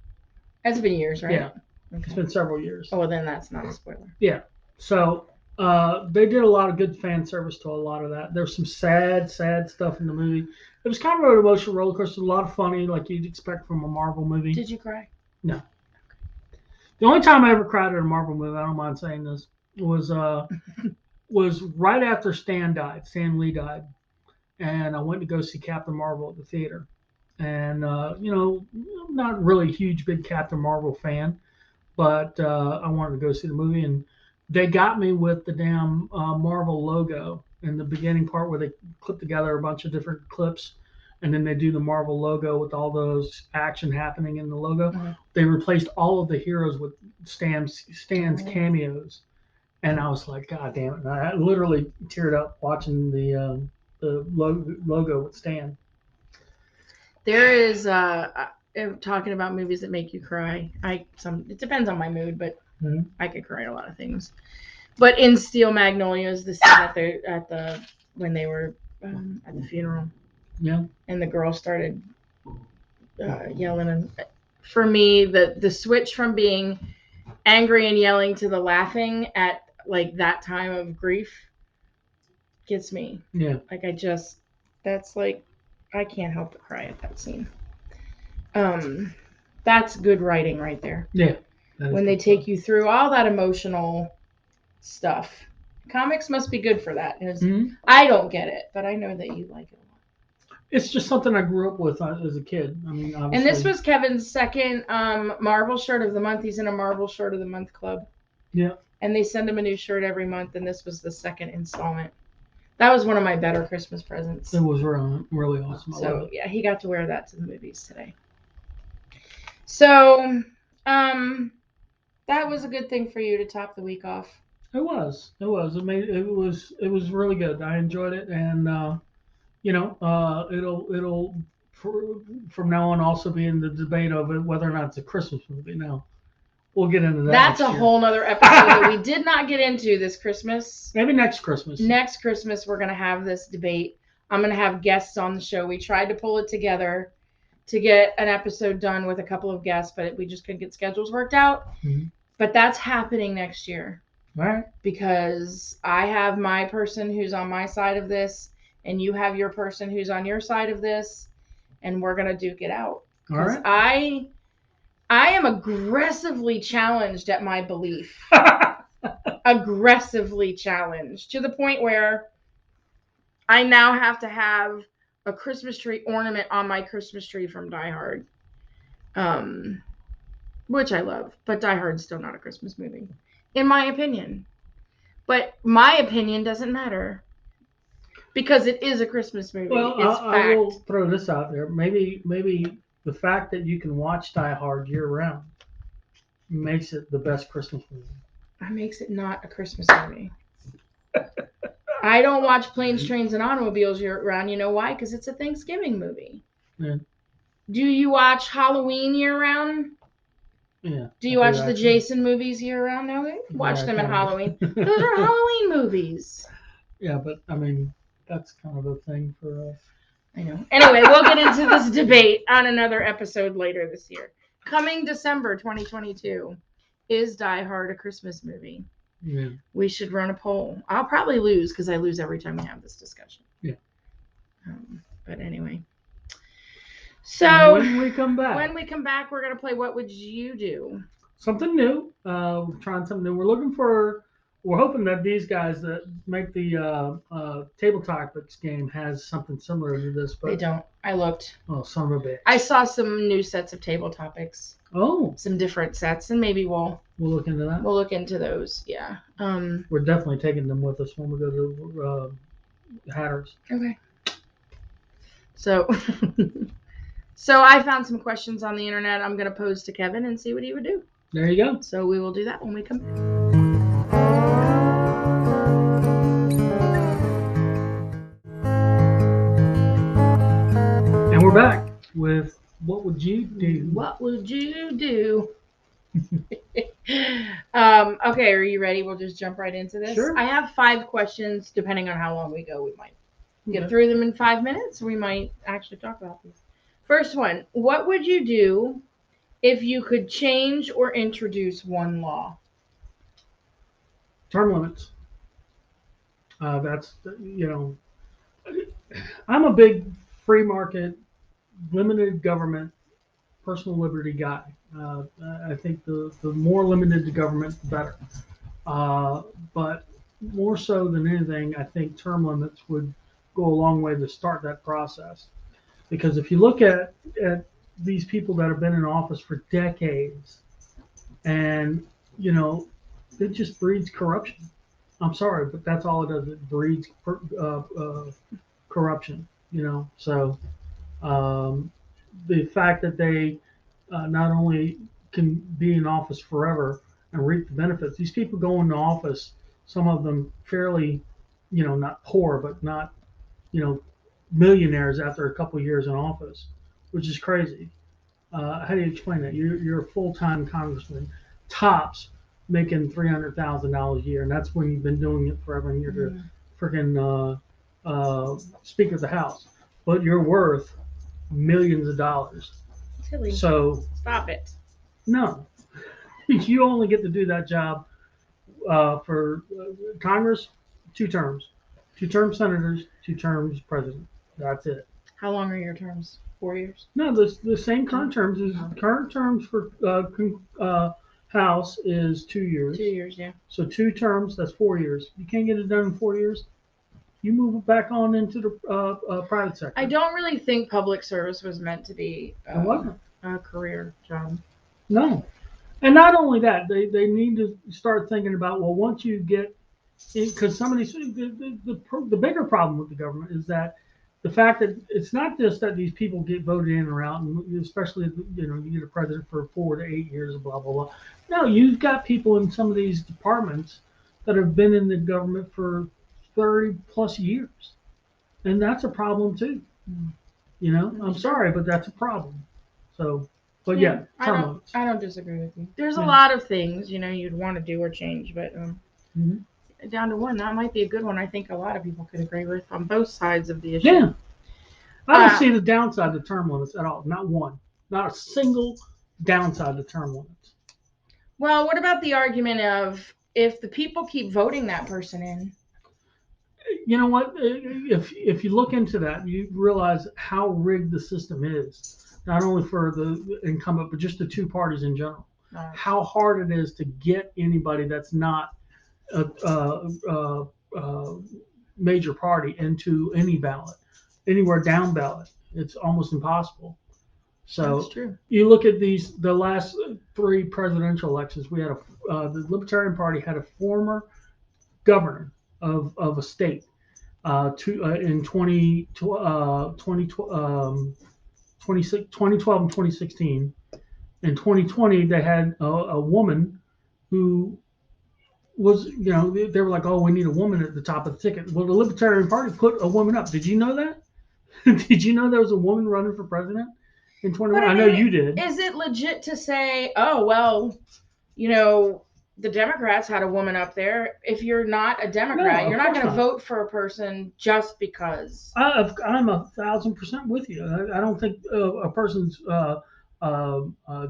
It's been years, right? Yeah. Okay. It's been several years. Oh, well, then that's not a spoiler. Yeah. So they did a lot of good fan service to a lot of that. There's some sad stuff in the movie. It was kind of an emotional roller coaster, a lot of funny, like you'd expect from a Marvel movie. Did you cry? No. The only time I ever cried at a Marvel movie, I don't mind saying this, was right after Stan Lee died. And I went to go see Captain Marvel at the theater. And, I'm not really a huge, big Captain Marvel fan, but I wanted to go see the movie. And they got me with the damn Marvel logo in the beginning part where they clip together a bunch of different clips. And then they do the Marvel logo with all those action happening in the logo. Mm-hmm. They replaced all of the heroes with Stan's cameos. And I was like, God damn it. And I literally teared up watching the logo with Stan. There is talking about movies that make you cry. It depends on my mood, but mm-hmm. I could cry at a lot of things. But in Steel Magnolias, the scene when they were at the funeral, yeah, and the girl started yelling, and for me, the switch from being angry and yelling to the laughing at like that time of grief gets me. Yeah. Like that's like, I can't help but cry at that scene. That's good writing right there. Yeah. When they take you through all that emotional stuff. Comics must be good for that. Mm-hmm. I don't get it, but I know that you like it a lot. It's just something I grew up with as a kid. I mean, obviously. And this was Kevin's second Marvel shirt of the month. He's in a Marvel shirt of the month club. Yeah. And they send him a new shirt every month, and this was the second installment. That was one of my better Christmas presents. It was really awesome. So yeah, he got to wear that to the movies today. So that was a good thing for you to top the week off. It was. It was really good. I enjoyed it, and it'll from now on also be in the debate of whether or not it's a Christmas movie. Now we'll get into that. That's a whole nother episode that we did not get into this Christmas. Maybe next Christmas. Next Christmas we're gonna have this debate. I'm gonna have guests on the show. We tried to pull it together to get an episode done with a couple of guests, but we just couldn't get schedules worked out. Mm-hmm. But that's happening next year. All right. Because I have my person who's on my side of this, and you have your person who's on your side of this, and we're gonna duke it out. All right. I am aggressively challenged at my belief. Aggressively challenged to the point where I now have to have a Christmas tree ornament on my Christmas tree from Die Hard. which I love, but Die Hard's still not a Christmas movie, in my opinion. But my opinion doesn't matter because it is a Christmas movie. Well, I will throw this out there. Maybe the fact that you can watch Die Hard year round makes it the best Christmas movie. That makes it not a Christmas movie. I don't watch Planes, Trains, and Automobiles year round. You know why? Because it's a Thanksgiving movie. Yeah. Do you watch Halloween year round? Yeah. Do you watch the Jason movies year round? No, watch them at Halloween. Those are Halloween movies. Yeah, but I mean, that's kind of a thing for us. I know. Anyway, we'll get into this debate on another episode later this year. Coming December 2022, is Die Hard a Christmas movie? Yeah. We should run a poll. I'll probably lose because I lose every time we have this discussion. Yeah. But anyway. So when we come back, we're gonna play What Would You Do? Something new. We're trying something new. We're hoping that these guys that make the table topics game has something similar to this. But they don't. I looked. Oh, son of a bitch! I saw some new sets of table topics. Oh. Some different sets, and maybe we'll look into that. We'll look into those. Yeah. We're definitely taking them with us when we go to Hatters. Okay. So. So I found some questions on the internet I'm going to pose to Kevin and see what he would do. There you go. So we will do that when we come back. And we're back with What Would You Do? What would you do? Okay, are you ready? We'll just jump right into this. Sure. I have 5 questions. Depending on how long we go, we might get through them in 5 minutes. We might actually talk about these. First one, what would you do if you could change or introduce one law? Term limits. I'm a big free market, limited government, personal liberty guy. I think the more limited the government, the better. But more so than anything, I think term limits would go a long way to start that process. Because if you look at these people that have been in office for decades, and it just breeds corruption. I'm sorry, but that's all it does. It breeds corruption. So the fact that they not only can be in office forever and reap the benefits, these people go into office, some of them fairly, not poor, but not, millionaires after a couple of years in office, which is crazy. How do you explain that? You're a full-time congressman, tops, making $300,000 a year, and that's when you've been doing it forever, and you're the freaking Speaker of the House, but you're worth millions of dollars. Silly. So stop it. No, you only get to do that job for Congress, 2 terms, 2 terms senators, 2 terms president. That's it. How long are your terms? 4 years? No, the same current terms is current terms for House is 2 years. 2 years, yeah. So 2 terms, that's 4 years. You can't get it done in 4 years. You move it back on into the private sector. I don't really think public service was meant to be a career job. No, and not only that, they need to start thinking about, well, once you get, because some of these, the bigger problem with the government is that the fact that it's not just that these people get voted in or out, and especially, you get a president for 4 to 8 years, blah, blah, blah. No, you've got people in some of these departments that have been in the government for 30 plus years. And that's a problem too. I'm sorry, but that's a problem. So, but yeah, I don't disagree with you. There's a lot of things, you'd want to do or change, but down to one, that might be a good one. I think a lot of people could agree with on both sides of the issue. Yeah. I don't see the downside to term limits at all. Not one. Not a single downside to term limits. Well, what about the argument of if the people keep voting that person in? You know what? If you look into that, you realize how rigged the system is. Not only for the incumbent, but just the 2 parties in general. How hard it is to get anybody that's not a major party into any ballot, anywhere down ballot. It's almost impossible. So that's true. You look at the last 3 presidential elections. We had the Libertarian Party had a former governor of a state in 2012 and 2016. In 2020, they had a woman who was, they were like, oh, we need a woman at the top of the ticket. Well, the Libertarian Party put a woman up. Did you know that? Did you know there was a woman running for president in 21? I know you did. Is it legit to say, oh, well, the Democrats had a woman up there? If you're not a Democrat, you're not going to vote for a person just because. I'm 1,000% with you. I don't think a person's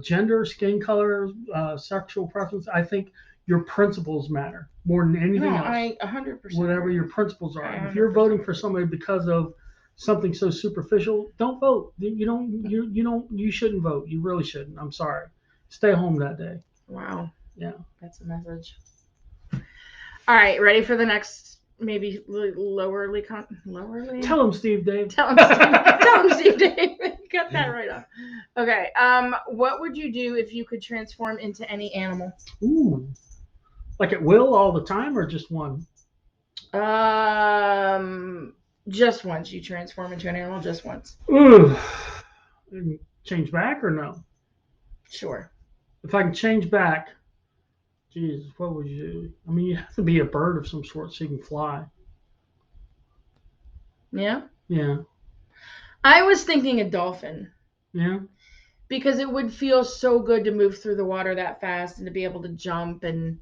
gender, skin color, sexual preference. I think your principles matter more than anything else. I 100%. Whatever your principles are. If you're voting for somebody because of something so superficial, don't vote. You shouldn't vote. You really shouldn't. I'm sorry. Stay home that day. Wow. Yeah. That's a message. All right, ready for the next maybe lowerly? Tell him, Steve Dave. Tell him, Steve Dave. Cut that right off. Okay. What would you do if you could transform into any animal? Ooh. Like at will all the time, or just one? Just once. You transform into an animal just once. Ooh. Change back or no? Sure. If I can change back, Jesus, what would you do? I mean, you have to be a bird of some sort so you can fly. Yeah? Yeah. I was thinking a dolphin. Yeah. Because it would feel so good to move through the water that fast and to be able to jump and,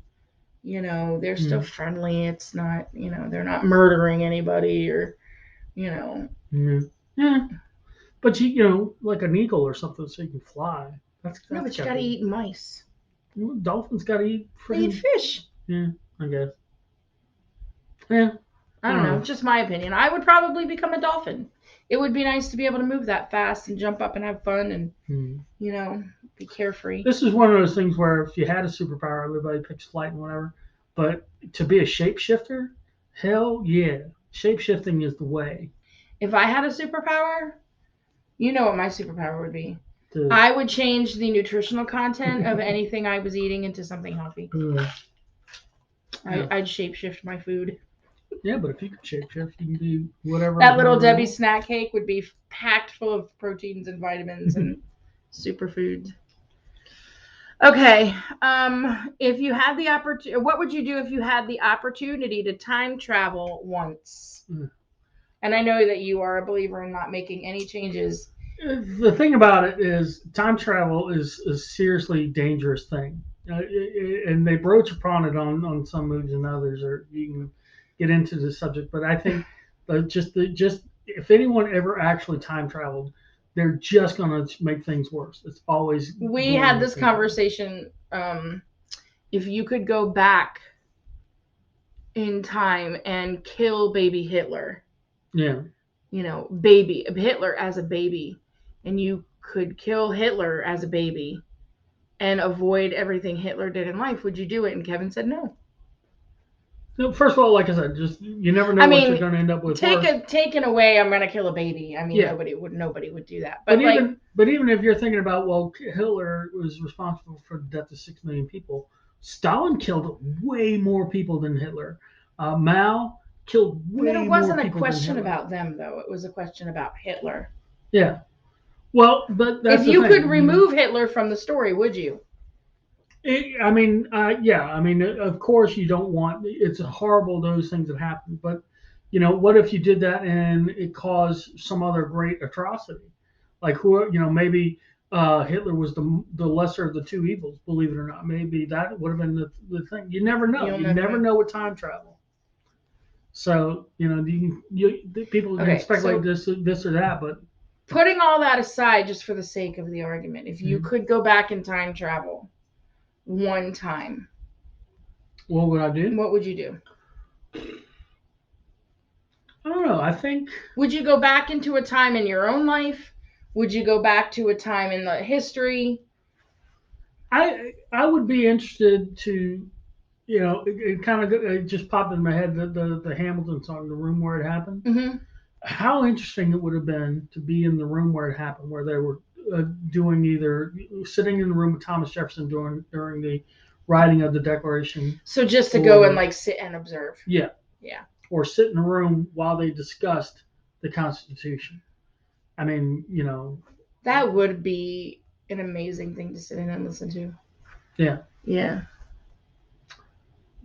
they're still friendly. It's not, they're not murdering anybody or, Yeah. Yeah. But like an eagle or something so you can fly. But you got to eat mice. Dolphins got to eat They eat fish. Yeah, I guess. Yeah. I don't know. Just my opinion. I would probably become a dolphin. It would be nice to be able to move that fast and jump up and have fun and, be carefree. This is one of those things where if you had a superpower, everybody picks flight and whatever. But to be a shapeshifter, hell yeah. Shapeshifting is the way. If I had a superpower, you know what my superpower would be. I would change the nutritional content of anything I was eating into something healthy. I'd shapeshift my food. Yeah, but if you could shapeshift, you can do whatever. That little Debbie snack cake would be packed full of proteins and vitamins and superfoods. Okay. If you had the opportunity, what would you do if you had the opportunity to time travel once? And I know that you are a believer in not making any changes. The thing about it is time travel is a seriously dangerous thing. And they broach upon it on some movies and others, or you can get into the subject. But I think just if anyone ever actually time traveled, they're just going to make things worse. It's always. We had this conversation. If you could go back in time and kill baby Hitler. Yeah. Baby Hitler as a baby, and you could kill Hitler as a baby and avoid everything Hitler did in life, would you do it? And Kevin said no. First of all, like I said, just you never know what you're going to end up with. Taken away, I'm going to kill a baby. I mean, nobody would do that. But even if you're thinking about, well, Hitler was responsible for the death of 6 million people. Stalin killed way more people than Hitler. Mao killed way more people. It wasn't a question about them, though. It was a question about Hitler. Yeah. Well, but that's if you could remove Hitler from the story, would you? Yeah. I mean, of course you don't want. It's horrible those things that happen. But what if you did that and it caused some other great atrocity, like maybe Hitler was the lesser of the two evils. Believe it or not, maybe that would have been the thing. You never know. You never know with time travel. So people can speculate this or that, but. Putting all that aside, just for the sake of the argument, if you could go back in time travel one time, what would I do? What would you do? I don't know. I think. Would you go back into a time in your own life? Would you go back to a time in the history? I would be interested to, it kind of just popped in my head the Hamilton song, "The Room Where It Happened." Mm-hmm. How interesting it would have been to be in the room where it happened, where they were doing either sitting in the room with Thomas Jefferson during the writing of the Declaration. So just to go and like sit and observe. Yeah. Yeah. Or sit in a room while they discussed the Constitution. I mean, that would be an amazing thing to sit in and listen to. Yeah. Yeah.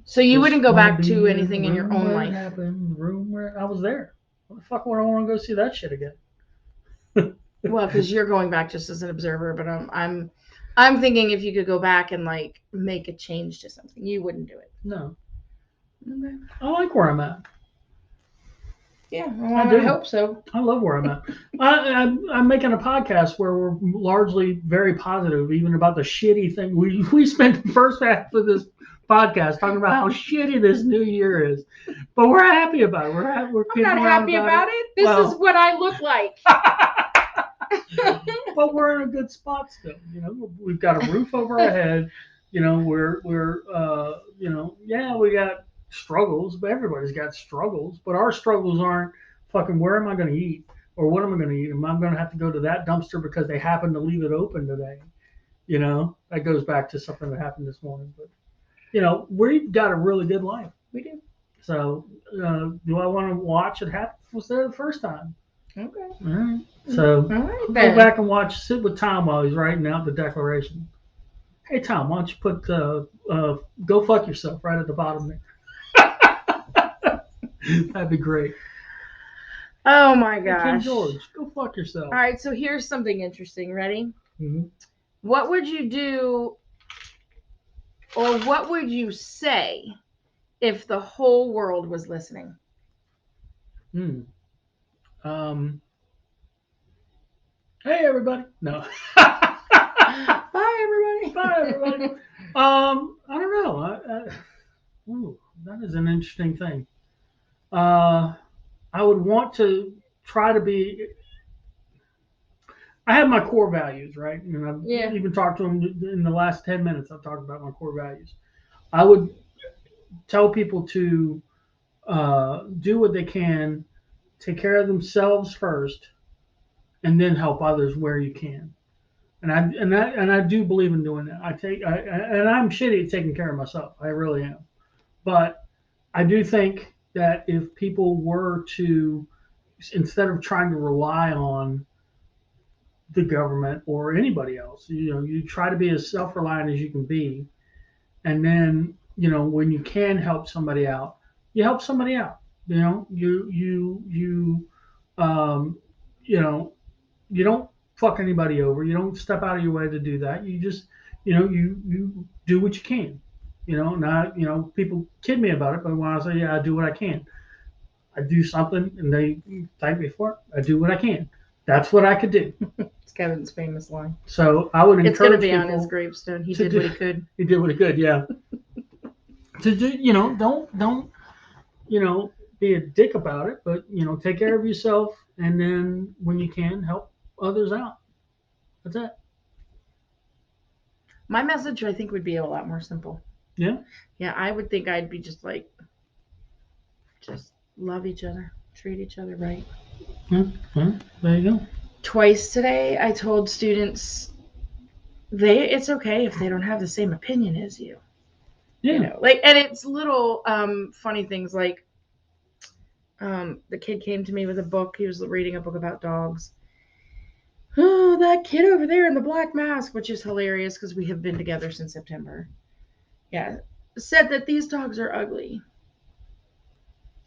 So you wouldn't go back to anything in your own life? Happened, the room where I was there. What the fuck would I want to go see that shit again? Well, because you're going back just as an observer, but I'm thinking if you could go back and like make a change to something, you wouldn't do it. No. Okay. I like where I'm at. Yeah, well, I hope so. I love where I'm at. I'm making a podcast where we're largely very positive, even about the shitty thing. We spent the first half of this podcast talking about how shitty this new year is, but we're happy about it. We're I'm not happy about it. This is what I look like. But we're in a good spot still. We've got a roof over our head. We're we got struggles, but everybody's got struggles. But our struggles aren't fucking where am I going to eat or what am I going to eat? Am I going to have to go to that dumpster because they happen to leave it open today? That goes back to something that happened this morning. But we've got a really good life. We do. So do I want to watch it happen? Was there the first time? Okay. All right. So go back and sit with Tom while he's writing out the Declaration. Hey Tom, why don't you put "Go fuck yourself" right at the bottom there? That'd be great. Oh my gosh. Hey, King George, go fuck yourself. All right, so here's something interesting. Ready? Mm-hmm. What would you do, or what would you say if the whole world was listening? Hey everybody. No. Bye everybody. Bye everybody. I don't know. That is an interesting thing. I would want to try to be. I have my core values, right? And I've even talked to them in the last 10 minutes. I've talked about my core values. I would tell people to do what they can, take care of themselves first, and then help others where you can. And I do believe in doing that. And I'm shitty at taking care of myself. I really am. But I do think that if people were to, instead of trying to rely on the government or anybody else, you try to be as self-reliant as you can be. And then, when you can help somebody out, you help somebody out. You don't fuck anybody over. You don't step out of your way to do that. You just, you do what you can. Not, people kid me about it, but when I say, I do what I can. I do something and they thank me for it. I do what I can. That's what I could do. It's Kevin's famous line. So I would encourage it's going to be on his gravestone. He did what he could. He did what he could, yeah. To do, don't, be a dick about it, but, take care of yourself. And then when you can, help others out. That's it. My message, I think, would be a lot more simple. Yeah? Yeah, I would think I'd be just love each other, treat each other right. There you go. Twice today, I told students it's okay if they don't have the same opinion as you. Yeah. And it's little funny things like the kid came to me with a book. He was reading a book about dogs. Oh, that kid over there in the black mask, which is hilarious because we have been together since September. Yeah, said that these dogs are ugly.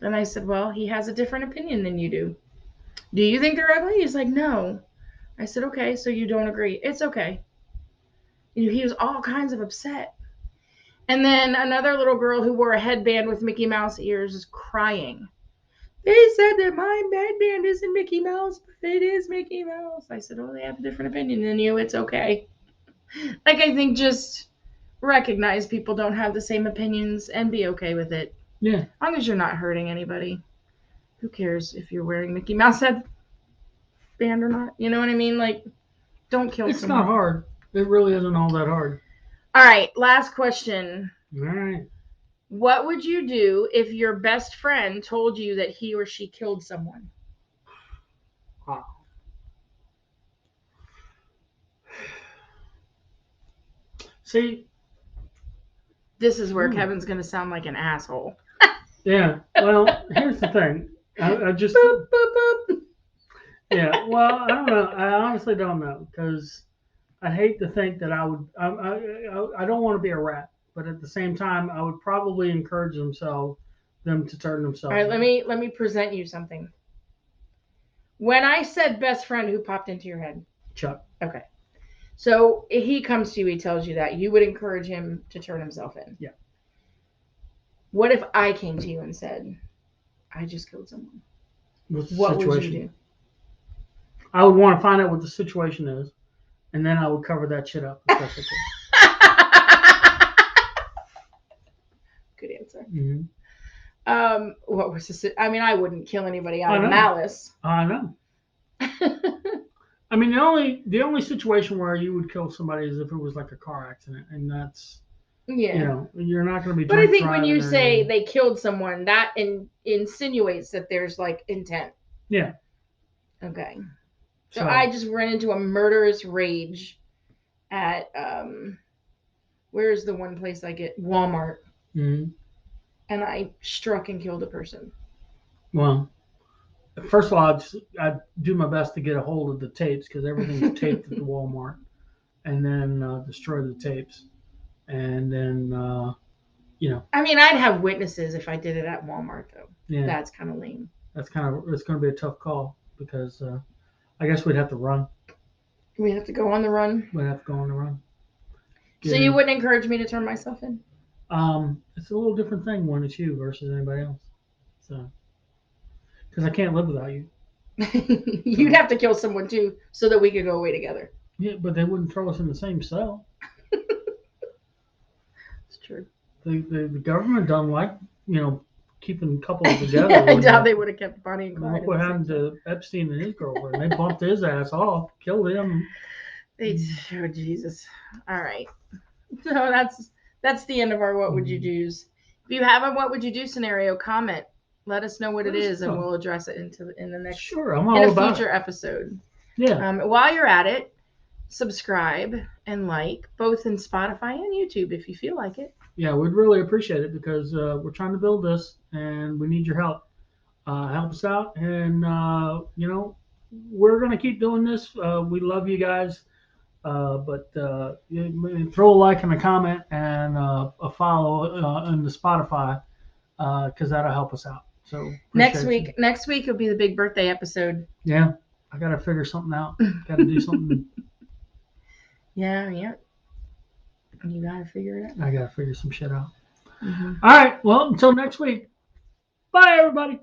And I said, well, he has a different opinion than you do. Do you think they're ugly? He's like, no. I said, okay, so you don't agree. It's okay. He was all kinds of upset. And then another little girl who wore a headband with Mickey Mouse ears is crying. They said that my headband isn't Mickey Mouse, but it is Mickey Mouse. I said, oh, they have a different opinion than you. It's okay. I think just recognize people don't have the same opinions and be okay with it. Yeah. As long as you're not hurting anybody. Who cares if you're wearing Mickey Mouse headband or not? You know what I mean? Don't kill someone. It's not hard. It really isn't all that hard. All right, last question. All right. What would you do if your best friend told you that he or she killed someone? See, this is where Kevin's going to sound like an asshole. Yeah. Well, here's the thing. I just. Boop, boop, boop. Yeah. Well, I don't know. I honestly don't know because I hate to think that I would. I don't want to be a rat, but at the same time, I would probably encourage them to turn themselves. All right. Let me present you something. When I said best friend, who popped into your head? Chuck. Okay. So if he comes to you, he tells you that you would encourage him to turn himself in. Yeah. What if I came to you and said, I just killed someone? What would you do? I would want to find out what the situation is, and then I would cover that shit up. Good answer. Mm-hmm. What was this? I mean, I wouldn't kill anybody out of malice. I know. I mean, the only situation where you would kill somebody is if it was like a car accident, and that's you're not going to be. But I think when you say they killed someone, that insinuates that there's like intent. Yeah. Okay. So I just ran into a murderous rage at where's the one place I get Walmart, mm-hmm. and I struck and killed a person. Well, first of all, I'd do my best to get a hold of the tapes because everything's taped at the Walmart, and then destroy the tapes, and then I mean, I'd have witnesses if I did it at Walmart, though. Yeah, that's kind of lame. It's going to be a tough call because I guess we'd have to run. We'd have to go on the run. We'd have to go on the run. So you wouldn't encourage me to turn myself in? It's a little different thing when it's you versus anybody else. So, because I can't live without you. You'd have to kill someone too, so that we could go away together. Yeah, but they wouldn't throw us in the same cell. It's true. The government don't like keeping couples together. I doubt they would have kept Bonnie and Clyde. Look what happened to Epstein and his girlfriend. They bumped his ass off, killed him. Oh, Jesus. All right. So that's the end of our what would you do's. If you have a what would you do scenario, comment. Let us know what it is, and we'll address it in the next future episode. Yeah. While you're at it, subscribe and like both in Spotify and YouTube if you feel like it. Yeah, we'd really appreciate it because we're trying to build this and we need your help. Help us out, and we're gonna keep doing this. We love you guys, but throw a like and a comment and a follow in the Spotify because that'll help us out. So next week will be the big birthday episode. Yeah, I gotta figure something out. Gotta do something. Yeah. You gotta figure it out. I gotta figure some shit out. Mm-hmm. All right. Well, until next week. Bye, everybody.